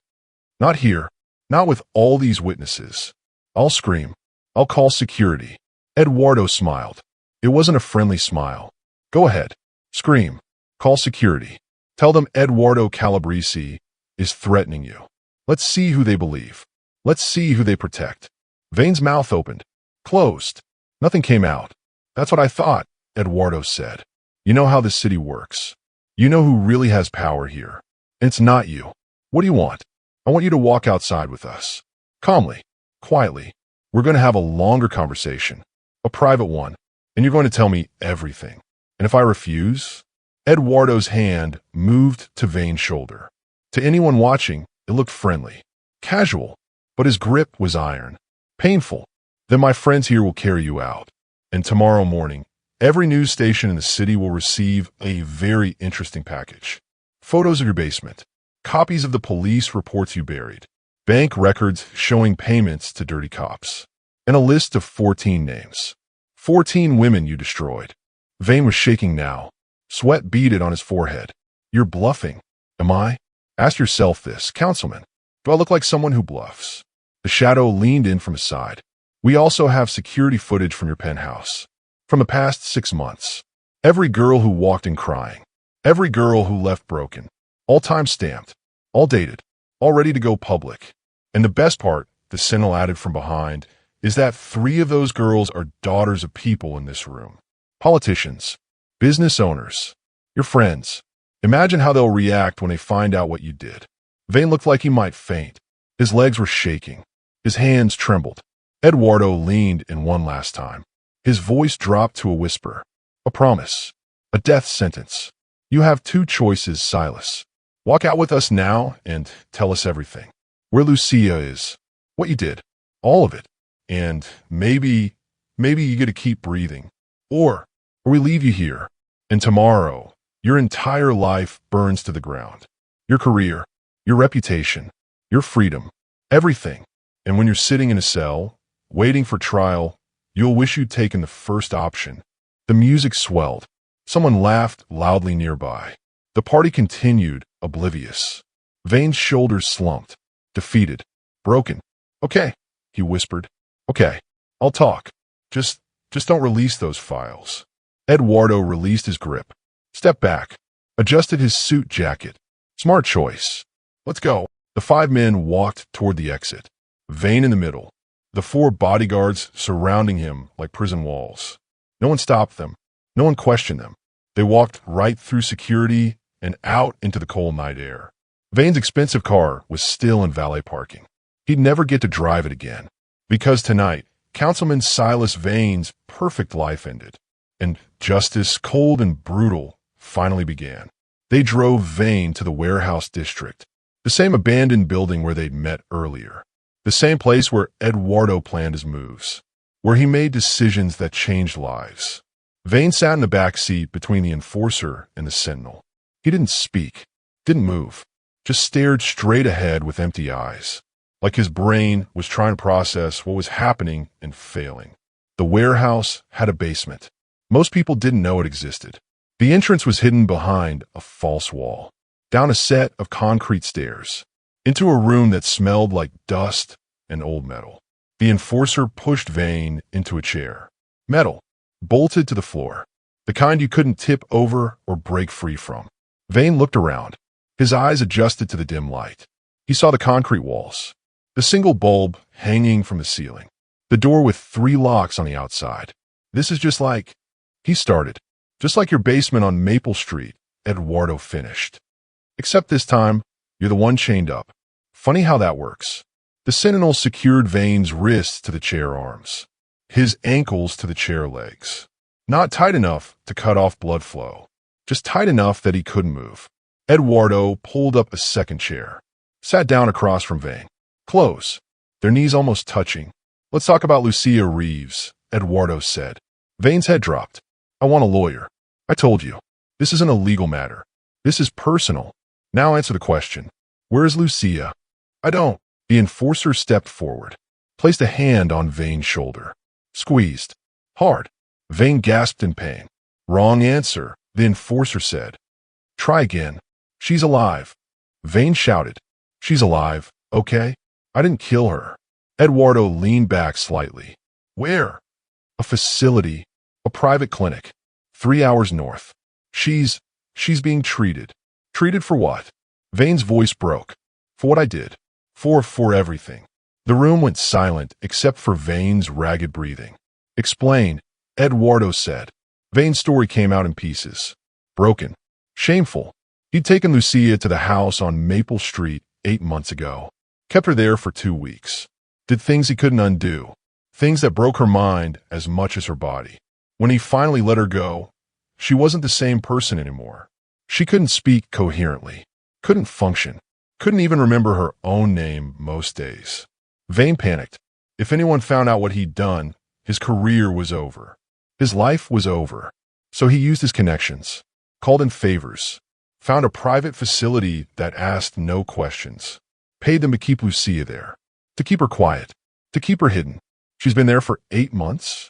Not here. Not with all these witnesses. I'll scream. I'll call security. Eduardo smiled. It wasn't a friendly smile. Go ahead. Scream. Call security. Tell them Eduardo Calabrese is threatening you. Let's see who they believe. Let's see who they protect. Vane's mouth opened. Closed. Nothing came out. That's what I thought, Eduardo said. You know how this city works. You know who really has power here. And it's not you. What do you want? I want you to walk outside with us. Calmly. Quietly. We're going to have a longer conversation. A private one. And you're going to tell me everything. And if I refuse? Eduardo's hand moved to Vane's shoulder. To anyone watching, it looked friendly. Casual. But his grip was iron. Painful. Then my friends here will carry you out. And tomorrow morning, every news station in the city will receive a very interesting package. Photos of your basement. Copies of the police reports you buried. Bank records showing payments to dirty cops. And a list of 14 names. 14 women you destroyed. Vane was shaking now. Sweat beaded on his forehead. You're bluffing. Am I? Ask yourself this, Councilman. Do I look like someone who bluffs? The shadow leaned in from his side. We also have security footage from your penthouse. From the past 6 months. Every girl who walked in crying. Every girl who left broken. All time-stamped. All dated. All ready to go public. And the best part, the Sentinel added from behind, is that 3 of those girls are daughters of people in this room. Politicians. Business owners. Your friends. Imagine how they'll react when they find out what you did. Vane looked like he might faint. His legs were shaking. His hands trembled. Eduardo leaned in one last time. His voice dropped to a whisper. A promise. A death sentence. You have 2 choices, Silas. Walk out with us now and tell us everything. Where Lucia is. What you did. All of it. And maybe you get to keep breathing. Or we leave you here. And tomorrow, your entire life burns to the ground. Your career. Your reputation. Your freedom. Everything. And when you're sitting in a cell, waiting for trial, you'll wish you'd taken the first option. The music swelled. Someone laughed loudly nearby. The party continued, oblivious. Vane's shoulders slumped. Defeated. Broken. Okay, he whispered. Okay, I'll talk. Just don't release those files. Eduardo released his grip. Stepped back. Adjusted his suit jacket. Smart choice. Let's go. The 5 men walked toward the exit. Vane in the middle. The 4 bodyguards surrounding him like prison walls. No one stopped them. No one questioned them. They walked right through security and out into the cold night air. Vane's expensive car was still in valet parking. He'd never get to drive it again. Because tonight, Councilman Silas Vane's perfect life ended. And justice, cold and brutal, finally began. They drove Vane to the warehouse district. The same abandoned building where they'd met earlier. The same place where Eduardo planned his moves. Where he made decisions that changed lives. Vane sat in the back seat between the enforcer and the sentinel. He didn't speak. Didn't move. Just stared straight ahead with empty eyes. Like his brain was trying to process what was happening and failing. The warehouse had a basement. Most people didn't know it existed. The entrance was hidden behind a false wall. Down a set of concrete stairs. Into a room that smelled like dust and old metal. The enforcer pushed Vane into a chair. Metal. Bolted to the floor. The kind you couldn't tip over or break free from. Vane looked around. His eyes adjusted to the dim light. He saw the concrete walls. The single bulb hanging from the ceiling. The door with 3 locks on the outside. This is just like... He started. Just like your basement on Maple Street, Eduardo finished. Except this time, you're the one chained up. Funny how that works. The sentinel secured Vane's wrists to the chair arms. his ankles to the chair legs. Not tight enough to cut off blood flow, just tight enough that he couldn't move. Eduardo pulled up a second chair, sat down across from Vane. Close, their knees almost touching. Let's talk about Lucia Reeves, Eduardo said. Vane's head dropped. I want a lawyer. I told you. This isn't a legal matter. This is personal. Now answer the question. Where is Lucia? I don't. The enforcer stepped forward, placed a hand on Vane's shoulder. Squeezed. Hard. Vane gasped in pain. Wrong answer, the enforcer said. Try again. She's alive. Vane shouted. She's alive, okay? I didn't kill her. Eduardo leaned back slightly. Where? A facility. A private clinic. 3 hours north. She's being treated. Treated for what? Vane's voice broke. For what I did. For everything. The room went silent except for Vane's ragged breathing. Explain, Eduardo said. Vane's story came out in pieces. Broken. Shameful. He'd taken Lucia to the house on Maple Street 8 months ago. Kept her there for 2 weeks. Did things he couldn't undo. Things that broke her mind as much as her body. When he finally let her go, she wasn't the same person anymore. She couldn't speak coherently. Couldn't function. Couldn't even remember her own name most days. Vane panicked. If anyone found out what he'd done, his career was over. His life was over. So he used his connections, called in favors, found a private facility that asked no questions, paid them to keep Lucia there, to keep her quiet, to keep her hidden. She's been there for 8 months?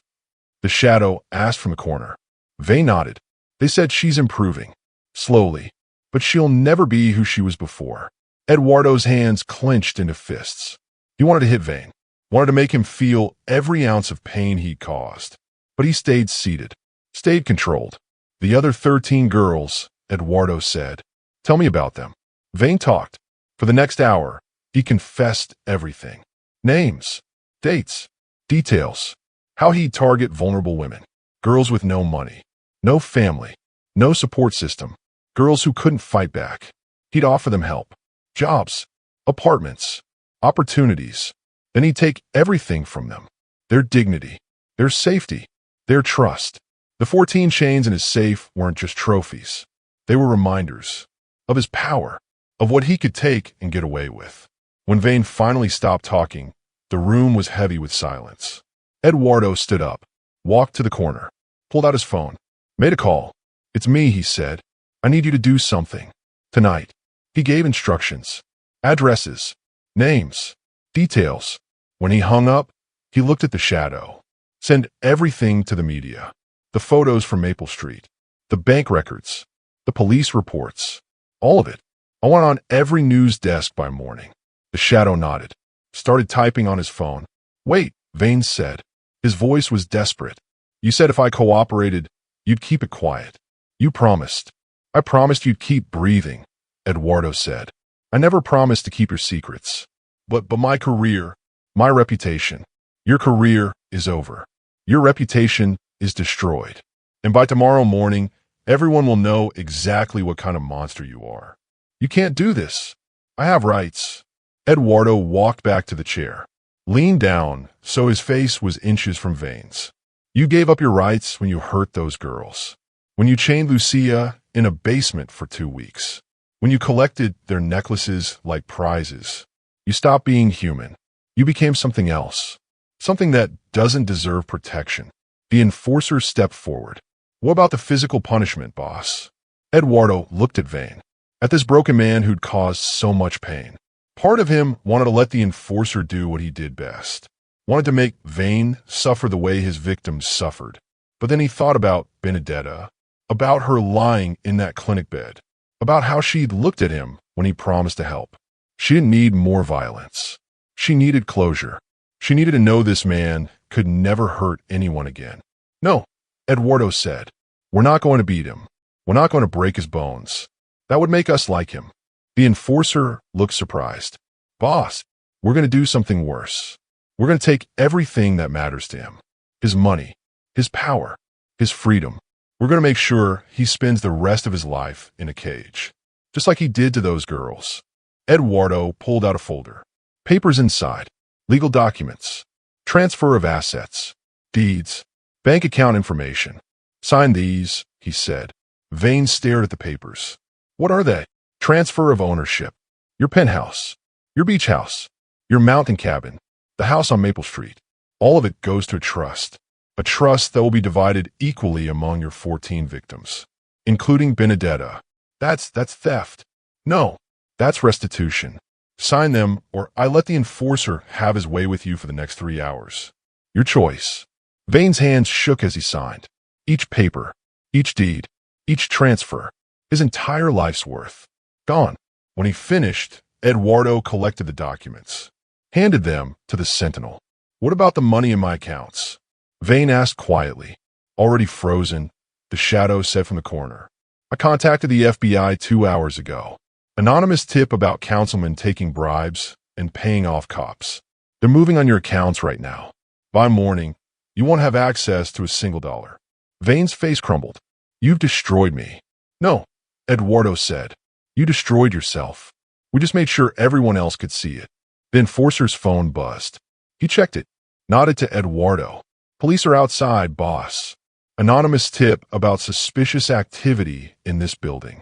The shadow asked from the corner. Vane nodded. They said she's improving, slowly, but she'll never be who she was before. Eduardo's hands clenched into fists. He wanted to hit Vane, wanted to make him feel every ounce of pain he'd caused. But he stayed seated, stayed controlled. The other 13 girls, Eduardo said. Tell me about them. Vane talked. For the next hour, he confessed everything. Names, dates, details. How he'd target vulnerable women. Girls with no money, no family, no support system. Girls who couldn't fight back. He'd offer them help. Jobs, apartments, opportunities. Then he'd take everything from them. Their dignity, their safety, their trust. The 14 chains in his safe weren't just trophies. They were reminders of his power, of what he could take and get away with. When Vane finally stopped talking, the room was heavy with silence. Eduardo stood up, walked to the corner, pulled out his phone, made a call. It's me, he said. I need you to do something. Tonight. He gave instructions, addresses, names, details. When he hung up, he looked at the shadow. Send everything to the media. The photos from Maple Street, the bank records, the police reports, all of it. I want it on every news desk by morning. The shadow nodded, started typing on his phone. Wait, Vane said. His voice was desperate. You said if I cooperated, you'd keep it quiet. You promised. I promised you'd keep breathing, Eduardo said. I never promised to keep your secrets. But my career, my reputation, your career is over. Your reputation is destroyed. And by tomorrow morning, everyone will know exactly what kind of monster you are. You can't do this. I have rights. Eduardo walked back to the chair, leaned down so his face was inches from Vane's. You gave up your rights when you hurt those girls. When you chained Lucia in a basement for 2 weeks. When you collected their necklaces like prizes. You stopped being human. You became something else. Something that doesn't deserve protection. The enforcer stepped forward. What about the physical punishment, boss? Eduardo looked at Vane, at this broken man who'd caused so much pain. Part of him wanted to let the enforcer do what he did best. Wanted to make Vane suffer the way his victims suffered. But then he thought about Benedetta, about her lying in that clinic bed, about how she'd looked at him when he promised to help. She didn't need more violence. She needed closure. She needed to know this man could never hurt anyone again. No, Eduardo said. We're not going to beat him. We're not going to break his bones. That would make us like him. The enforcer looked surprised. Boss, we're going to do something worse. We're going to take everything that matters to him. His money, his power, his freedom. We're going to make sure he spends the rest of his life in a cage. Just like he did to those girls. Eduardo pulled out a folder. Papers inside. Legal documents. Transfer of assets. Deeds. Bank account information. Sign these, he said. Vane stared at the papers. What are they? Transfer of ownership. Your penthouse. Your beach house. Your mountain cabin. The house on Maple Street. All of it goes to a trust. A trust that will be divided equally among your 14 victims, including Benedetta. That's theft. No, that's restitution. Sign them, or I let the enforcer have his way with you for the next 3 hours. Your choice. Vane's hands shook as he signed. Each paper, each deed, each transfer, his entire life's worth. Gone. When he finished, Eduardo collected the documents, handed them to the sentinel. What about the money in my accounts? Vane asked quietly. Already frozen, the shadow said from the corner. I contacted the FBI 2 hours ago. Anonymous tip about councilmen taking bribes and paying off cops. They're moving on your accounts right now. By morning, you won't have access to a single dollar. Vane's face crumbled. You've destroyed me. No, Eduardo said. You destroyed yourself. We just made sure everyone else could see it. The enforcer's phone buzzed. He checked it, nodded to Eduardo. Police are outside, boss. Anonymous tip about suspicious activity in this building.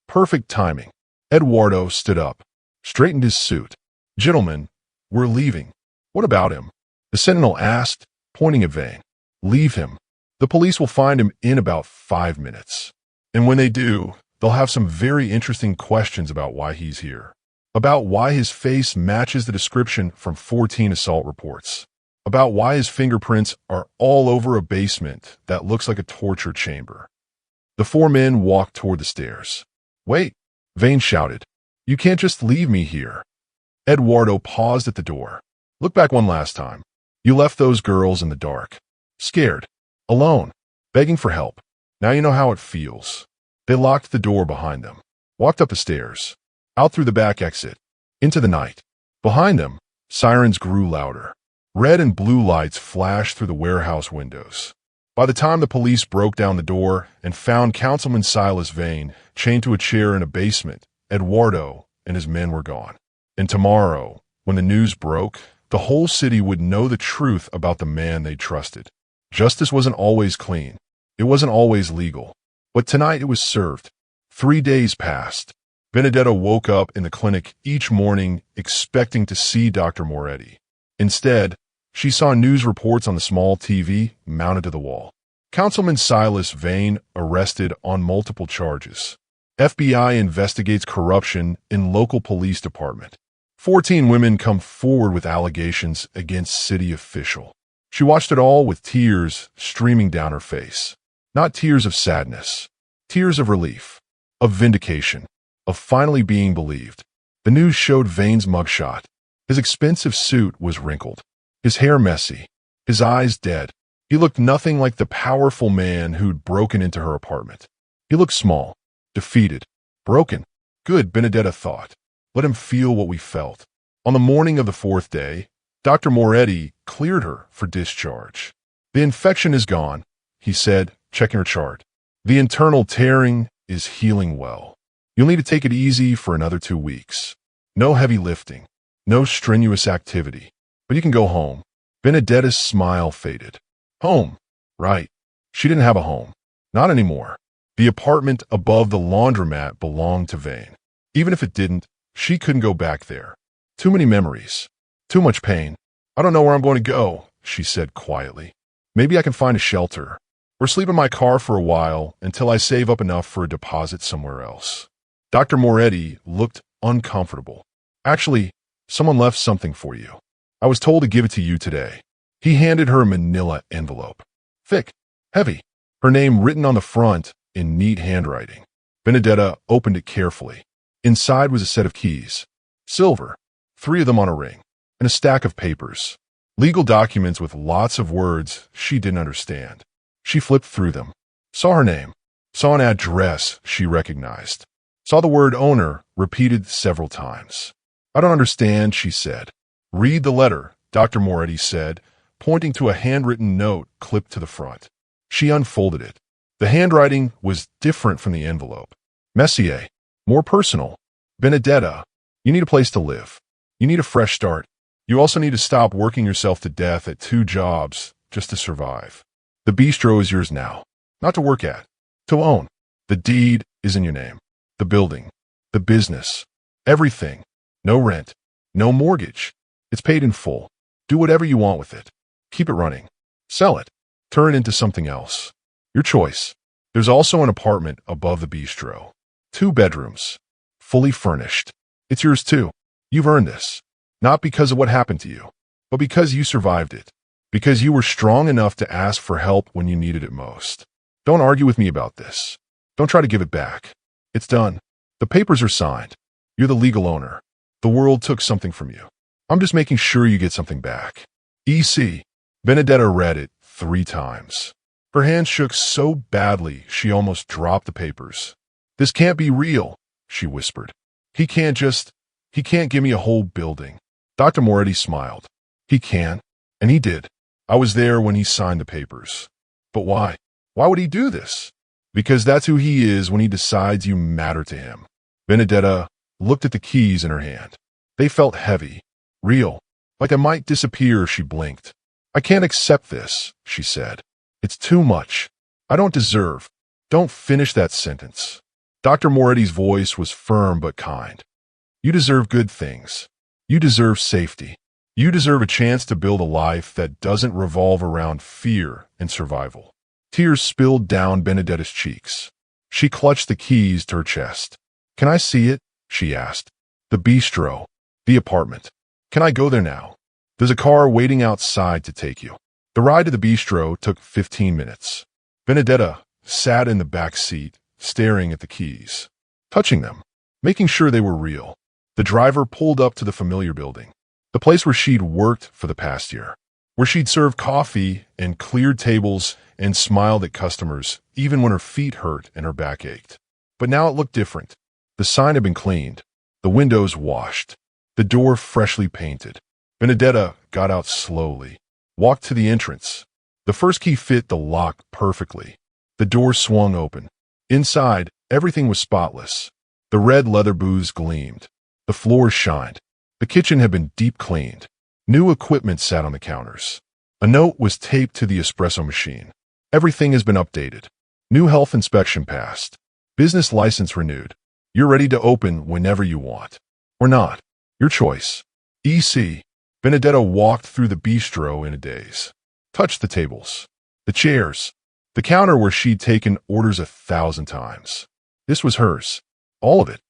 Perfect timing. Eduardo stood up, straightened his suit. Gentlemen, we're leaving. What about him? The sentinel asked, pointing at Vane. Leave him. The police will find him in about 5 minutes. And when they do, they'll have some very interesting questions about why he's here. About why his face matches the description from 14 assault reports. About why his fingerprints are all over a basement that looks like a torture chamber. The 4 men walked toward the stairs. Wait, Vane shouted. You can't just leave me here. Eduardo paused at the door. Look back one last time. You left those girls in the dark. Scared. Alone. Begging for help. Now you know how it feels. They locked the door behind them. Walked up the stairs. Out through the back exit. Into the night. Behind them, sirens grew louder. Red and blue lights flashed through the warehouse windows. By the time the police broke down the door and found Councilman Silas Vane chained to a chair in a basement, Eduardo and his men were gone. And tomorrow, when the news broke, the whole city would know the truth about the man they trusted. Justice wasn't always clean. It wasn't always legal. But tonight it was served. 3 days passed. Benedetta woke up in the clinic each morning expecting to see Dr. Moretti. Instead, she saw news reports on the small TV mounted to the wall. Councilman Silas Vane arrested on multiple charges. FBI investigates corruption in local police department. 14 women come forward with allegations against city official. She watched it all with tears streaming down her face. Not tears of sadness. Tears of relief. Of vindication. Of finally being believed. The news showed Vane's mugshot. His expensive suit was wrinkled. His hair messy. His eyes dead. He looked nothing like the powerful man who'd broken into her apartment. He looked small. Defeated. Broken. Good, Benedetta thought. Let him feel what we felt. On the morning of the 4th day, Dr. Moretti cleared her for discharge. The infection is gone, he said, checking her chart. The internal tearing is healing well. You'll need to take it easy for another 2 weeks. No heavy lifting. No strenuous activity. But you can go home. Benedetta's smile faded. Home. Right. She didn't have a home. Not anymore. The apartment above the laundromat belonged to Vane. Even if it didn't, she couldn't go back there. Too many memories. Too much pain. I don't know where I'm going to go, she said quietly. Maybe I can find a shelter. Or sleep in my car for a while until I save up enough for a deposit somewhere else. Dr. Moretti looked uncomfortable. Actually, someone left something for you. I was told to give it to you today. He handed her a manila envelope. Thick. Heavy. Her name written on the front in neat handwriting. Benedetta opened it carefully. Inside was a set of keys. Silver. 3 of them on a ring. And a stack of papers. Legal documents with lots of words she didn't understand. She flipped through them. Saw her name. Saw an address she recognized. Saw the word owner repeated several times. I don't understand, she said. Read the letter, Dr. Moretti said, pointing to a handwritten note clipped to the front. She unfolded it. The handwriting was different from the envelope. Messier. More personal. Benedetta. You need a place to live. You need a fresh start. You also need to stop working yourself to death at 2 jobs just to survive. The bistro is yours now, not to work at, to own. The deed is in your name. The building, the business, everything. No rent, no mortgage. It's paid in full. Do whatever you want with it. Keep it running. Sell it. Turn it into something else. Your choice. There's also an apartment above the bistro. 2 bedrooms. Fully furnished. It's yours too. You've earned this. Not because of what happened to you, but because you survived it. Because you were strong enough to ask for help when you needed it most. Don't argue with me about this. Don't try to give it back. It's done. The papers are signed. You're the legal owner. The world took something from you. I'm just making sure you get something back. EC. Benedetta read it 3 times. Her hand shook so badly she almost dropped the papers. This can't be real, she whispered. He can't give me a whole building. Dr. Moretti smiled. He can, and he did. I was there when he signed the papers. But why? Why would he do this? Because that's who he is when he decides you matter to him. Benedetta looked at the keys in her hand. They felt heavy, real, like they might disappear if she blinked. I can't accept this, she said. It's too much. I don't deserve. Don't finish that sentence. Dr. Moretti's voice was firm but kind. You deserve good things. You deserve safety. You deserve a chance to build a life that doesn't revolve around fear and survival. Tears spilled down Benedetta's cheeks. She clutched the keys to her chest. Can I see it? She asked. The bistro. The apartment. Can I go there now? There's a car waiting outside to take you. The ride to the bistro took 15 minutes. Benedetta sat in the back seat, staring at the keys, touching them, making sure they were real. The driver pulled up to the familiar building, the place where she'd worked for the past year, where she'd served coffee and cleared tables and smiled at customers, even when her feet hurt and her back ached. But now it looked different. The sign had been cleaned, the windows washed, the door freshly painted. Benedetta got out slowly, walked to the entrance. The first key fit the lock perfectly. The door swung open. Inside, everything was spotless. The red leather booths gleamed. The floors shined. The kitchen had been deep cleaned. New equipment sat on the counters. A note was taped to the espresso machine. Everything has been updated. New health inspection passed. Business license renewed. You're ready to open whenever you want. Or not. Your choice. EC. Benedetta walked through the bistro in a daze. Touched the tables, the chairs, the counter where she'd taken orders 1,000 times. This was hers. All of it.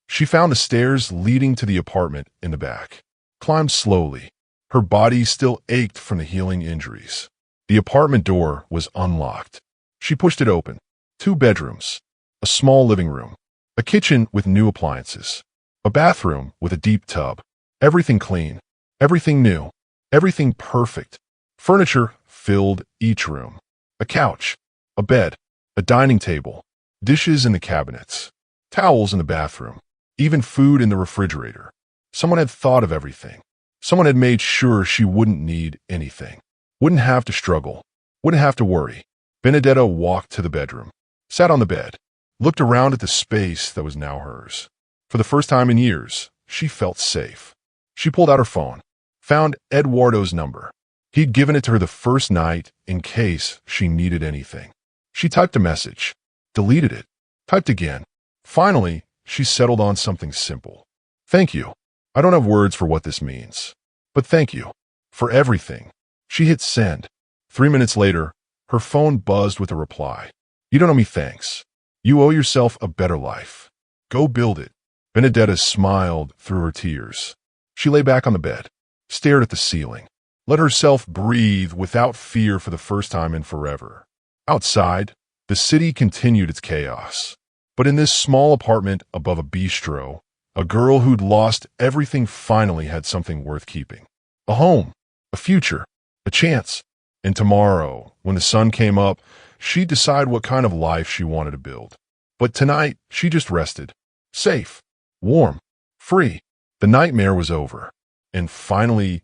She found the stairs leading to the apartment in the back. Climbed slowly. Her body still ached from the healing injuries. The apartment door was unlocked. She pushed it open. 2 bedrooms. A small living room. A kitchen with new appliances. A bathroom with a deep tub. Everything clean. Everything new. Everything perfect. Furniture filled each room. A couch. A bed. A dining table. Dishes in the cabinets. Towels in the bathroom. Even food in the refrigerator. Someone had thought of everything. Someone had made sure she wouldn't need anything. Wouldn't have to struggle. Wouldn't have to worry. Benedetta walked to the bedroom. Sat on the bed. Looked around at the space that was now hers. For the first time in years, she felt safe. She pulled out her phone. Found Eduardo's number. He'd given it to her the first night in case she needed anything. She typed a message. Deleted it. Typed again. Finally, she settled on something simple. Thank you. I don't have words for what this means. But thank you. For everything. She hit send. 3 minutes later, her phone buzzed with a reply. You don't owe me thanks. You owe yourself a better life. Go build it. Benedetta smiled through her tears. She lay back on the bed, stared at the ceiling, let herself breathe without fear for the first time in forever. Outside, the city continued its chaos. But in this small apartment above a bistro, a girl who'd lost everything finally had something worth keeping. A home, a future, a chance. And tomorrow, when the sun came up, she'd decide what kind of life she wanted to build. But tonight, she just rested. Safe, warm, free. The nightmare was over. And finally,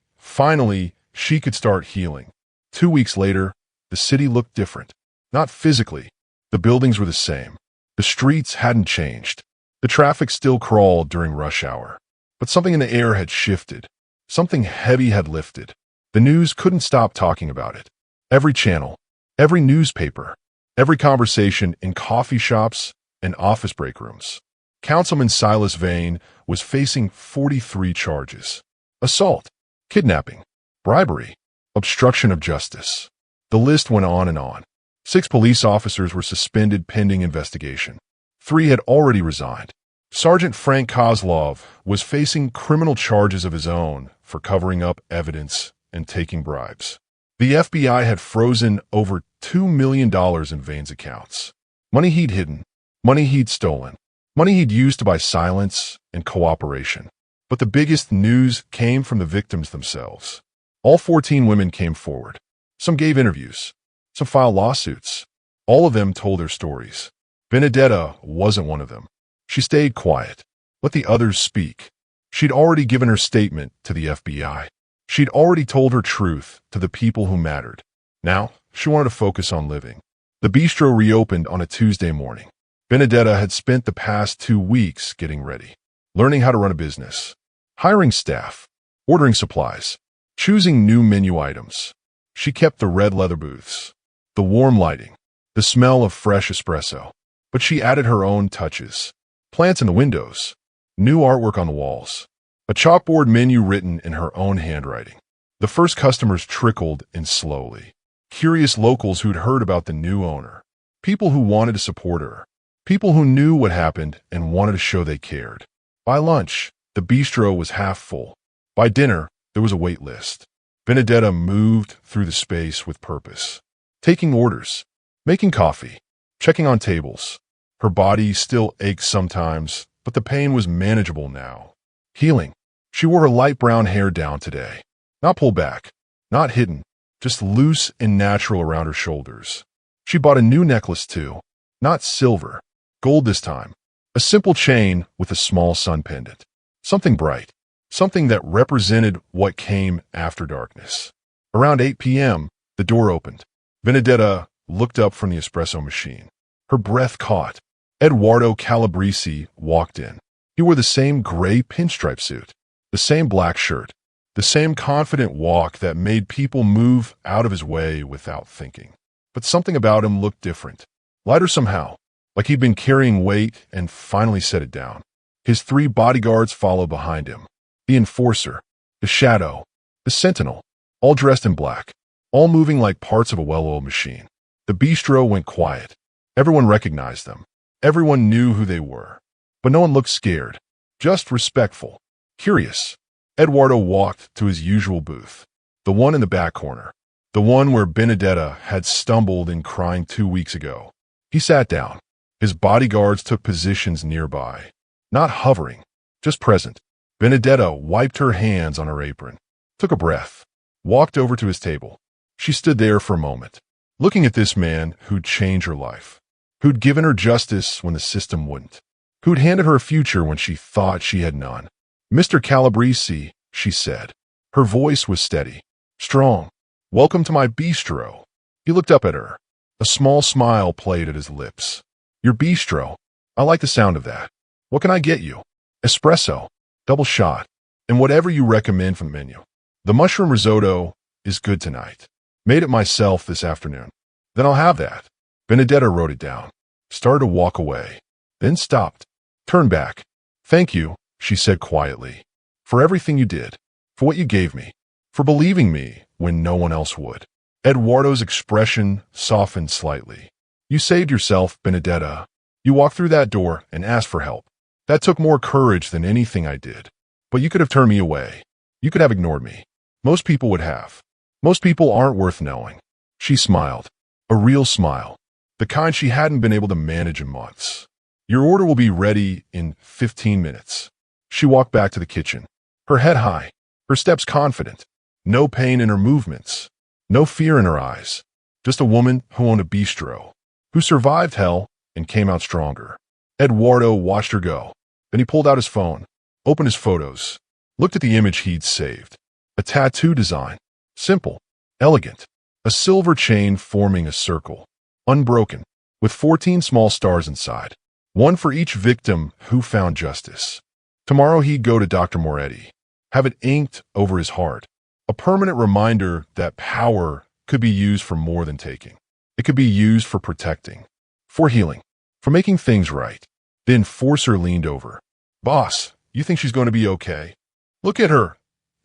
she could start healing. 2 weeks later, the city looked different. Not physically. The buildings were the same. The streets hadn't changed. The traffic still crawled during rush hour. But something in the air had shifted. Something heavy had lifted. The news couldn't stop talking about it. Every channel, every newspaper, every conversation in coffee shops and office break rooms. Councilman Silas Vane was facing 43 charges: assault, kidnapping, bribery, obstruction of justice. The list went on and on. 6 police officers were suspended pending investigation. 3 had already resigned. Sergeant Frank Kozlov was facing criminal charges of his own for covering up evidence and taking bribes. The FBI had frozen over $2 million in Vane's accounts. Money he'd hidden, money he'd stolen, money he'd used to buy silence and cooperation. But the biggest news came from the victims themselves. All 14 women came forward. Some gave interviews. Some filed lawsuits. All of them told their stories. Benedetta wasn't one of them. She stayed quiet. Let the others speak. She'd already given her statement to the FBI. She'd already told her truth to the people who mattered. Now, she wanted to focus on living. The bistro reopened on a Tuesday morning. Benedetta had spent the past 2 weeks getting ready, learning how to run a business, hiring staff, ordering supplies, choosing new menu items. She kept the red leather booths, the warm lighting, the smell of fresh espresso. But she added her own touches. Plants in the windows, new artwork on the walls, a chalkboard menu written in her own handwriting. The first customers trickled in slowly. Curious locals who'd heard about the new owner. People who wanted to support her. People who knew what happened and wanted to show they cared. By lunch, the bistro was half full. By dinner, there was a wait list. Benedetta moved through the space with purpose. Taking orders, making coffee, checking on tables. Her body still ached sometimes, but the pain was manageable now. Healing. She wore her light brown hair down today. Not pulled back, not hidden, just loose and natural around her shoulders. She bought a new necklace too. Not silver, gold this time. A simple chain with a small sun pendant. Something bright. Something that represented what came after darkness. Around 8 p.m., the door opened. Benedetta looked up from the espresso machine. Her breath caught. Eduardo Calabrese walked in. He wore the same gray pinstripe suit, the same black shirt, the same confident walk that made people move out of his way without thinking. But something about him looked different, lighter somehow, like he'd been carrying weight and finally set it down. His 3 bodyguards followed behind him. The enforcer, the shadow, the sentinel, all dressed in black, all moving like parts of a well-oiled machine. The bistro went quiet. Everyone recognized them. Everyone knew who they were. But no one looked scared, just respectful, curious. Eduardo walked to his usual booth, the one in the back corner, the one where Benedetta had stumbled in crying 2 weeks ago. He sat down. His bodyguards took positions nearby, not hovering, just present. Benedetta wiped her hands on her apron, took a breath, walked over to his table. She stood there for a moment, looking at this man who'd changed her life, who'd given her justice when the system wouldn't, who'd handed her a future when she thought she had none. "Mr. Calabrese," she said. Her voice was steady, strong. "Welcome to my bistro." He looked up at her. A small smile played at his lips. "Your bistro. I like the sound of that. What can I get you?" "Espresso, double shot, and whatever you recommend from the menu. The mushroom risotto is good tonight. Made it myself this afternoon." "Then I'll have that." Benedetta wrote it down, started to walk away, then stopped, turned back. "Thank you," she said quietly, "for everything you did, for what you gave me, for believing me when no one else would." Eduardo's expression softened slightly. "You saved yourself, Benedetta. You walked through that door and asked for help. That took more courage than anything I did. But you could have turned me away. You could have ignored me. Most people would have. Most people aren't worth knowing." She smiled, a real smile, the kind she hadn't been able to manage in months. "Your order will be ready in 15 minutes. She walked back to the kitchen, her head high, her steps confident, no pain in her movements, no fear in her eyes, just a woman who owned a bistro, who survived hell and came out stronger. Eduardo watched her go. Then he pulled out his phone, opened his photos, looked at the image he'd saved. A tattoo design, simple, elegant, a silver chain forming a circle, unbroken, with 14 small stars inside, one for each victim who found justice. Tomorrow he'd go to Dr. Moretti, have it inked over his heart, a permanent reminder that power could be used for more than taking. It could be used for protecting, for healing, for making things right. The enforcer leaned over. "Boss, you think she's going to be okay?" "Look at her,"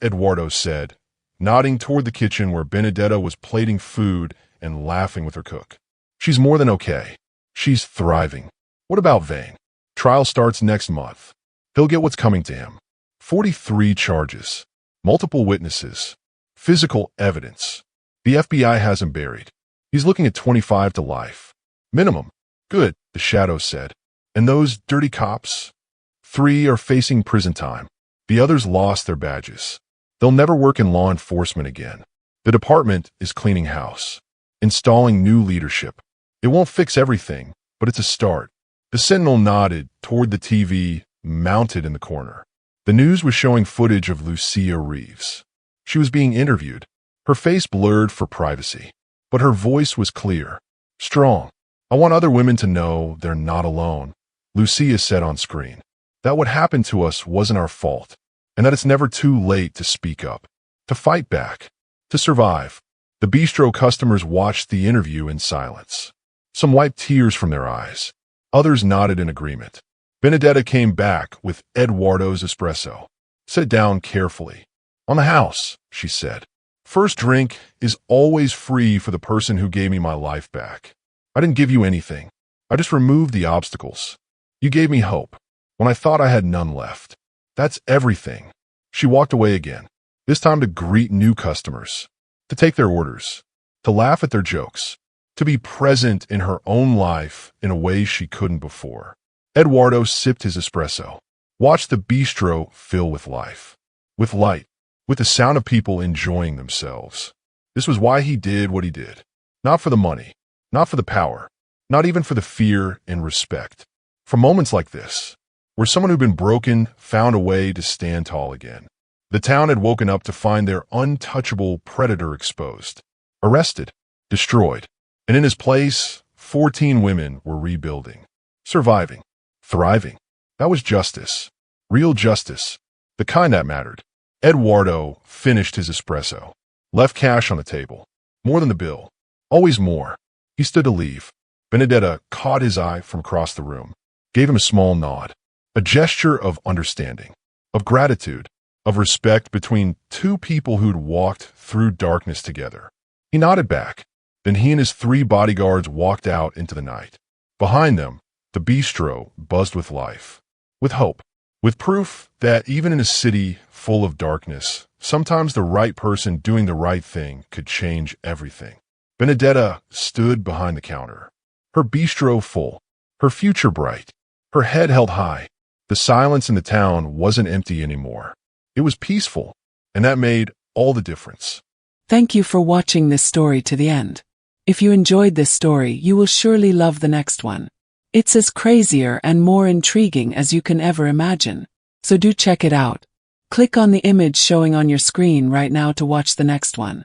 Eduardo said, nodding toward the kitchen where Benedetta was plating food and laughing with her cook. "She's more than okay. She's thriving." "What about Vane?" "Trial starts next month. He'll get what's coming to him. 43 charges, multiple witnesses, physical evidence. The FBI has him buried. He's looking at 25 to life. Minimum." "Good," the shadow said. "And those dirty cops?" 3 are facing prison time. The others lost their badges. They'll never work in law enforcement again. The department is cleaning house, installing new leadership. It won't fix everything, but it's a start. The sentinel nodded toward the TV mounted in the corner. The news was showing footage of Lucia Reeves. She was being interviewed, her face blurred for privacy, but her voice was clear, strong. "I want other women to know they're not alone," Lucia said on screen. "That what happened to us wasn't our fault, and that it's never too late to speak up, to fight back, to survive." The bistro customers watched the interview in silence. Some wiped tears from their eyes. Others nodded in agreement. Benedetta came back with Eduardo's espresso. "Sit down carefully." "On the house," she said. "First drink is always free for the person who gave me my life back. I didn't give you anything. I just removed the obstacles. You gave me hope when I thought I had none left. That's everything." She walked away again, this time to greet new customers, to take their orders, to laugh at their jokes, to be present in her own life in a way she couldn't before. Eduardo sipped his espresso, watched the bistro fill with life, with light, with the sound of people enjoying themselves. This was why he did what he did. Not for the money, not for the power, not even for the fear and respect. For moments like this, where someone who'd been broken found a way to stand tall again. The town had woken up to find their untouchable predator exposed, arrested, destroyed, and in his place, 14 women were rebuilding, surviving, thriving. That was justice. Real justice. The kind that mattered. Eduardo finished his espresso, left cash on the table. More than the bill. Always more. He stood to leave. Benedetta caught his eye from across the room, gave him a small nod, a gesture of understanding, of gratitude, of respect between two people who'd walked through darkness together. He nodded back. Then he and his 3 bodyguards walked out into the night. Behind them, the bistro buzzed with life, with hope, with proof that even in a city full of darkness, sometimes the right person doing the right thing could change everything. Benedetta stood behind the counter, her bistro full, her future bright, her head held high. The silence in the town wasn't empty anymore. It was peaceful, and that made all the difference. Thank you for watching this story to the end. If you enjoyed this story, you will surely love the next one. It's as crazier and more intriguing as you can ever imagine. So do check it out. Click on the image showing on your screen right now to watch the next one.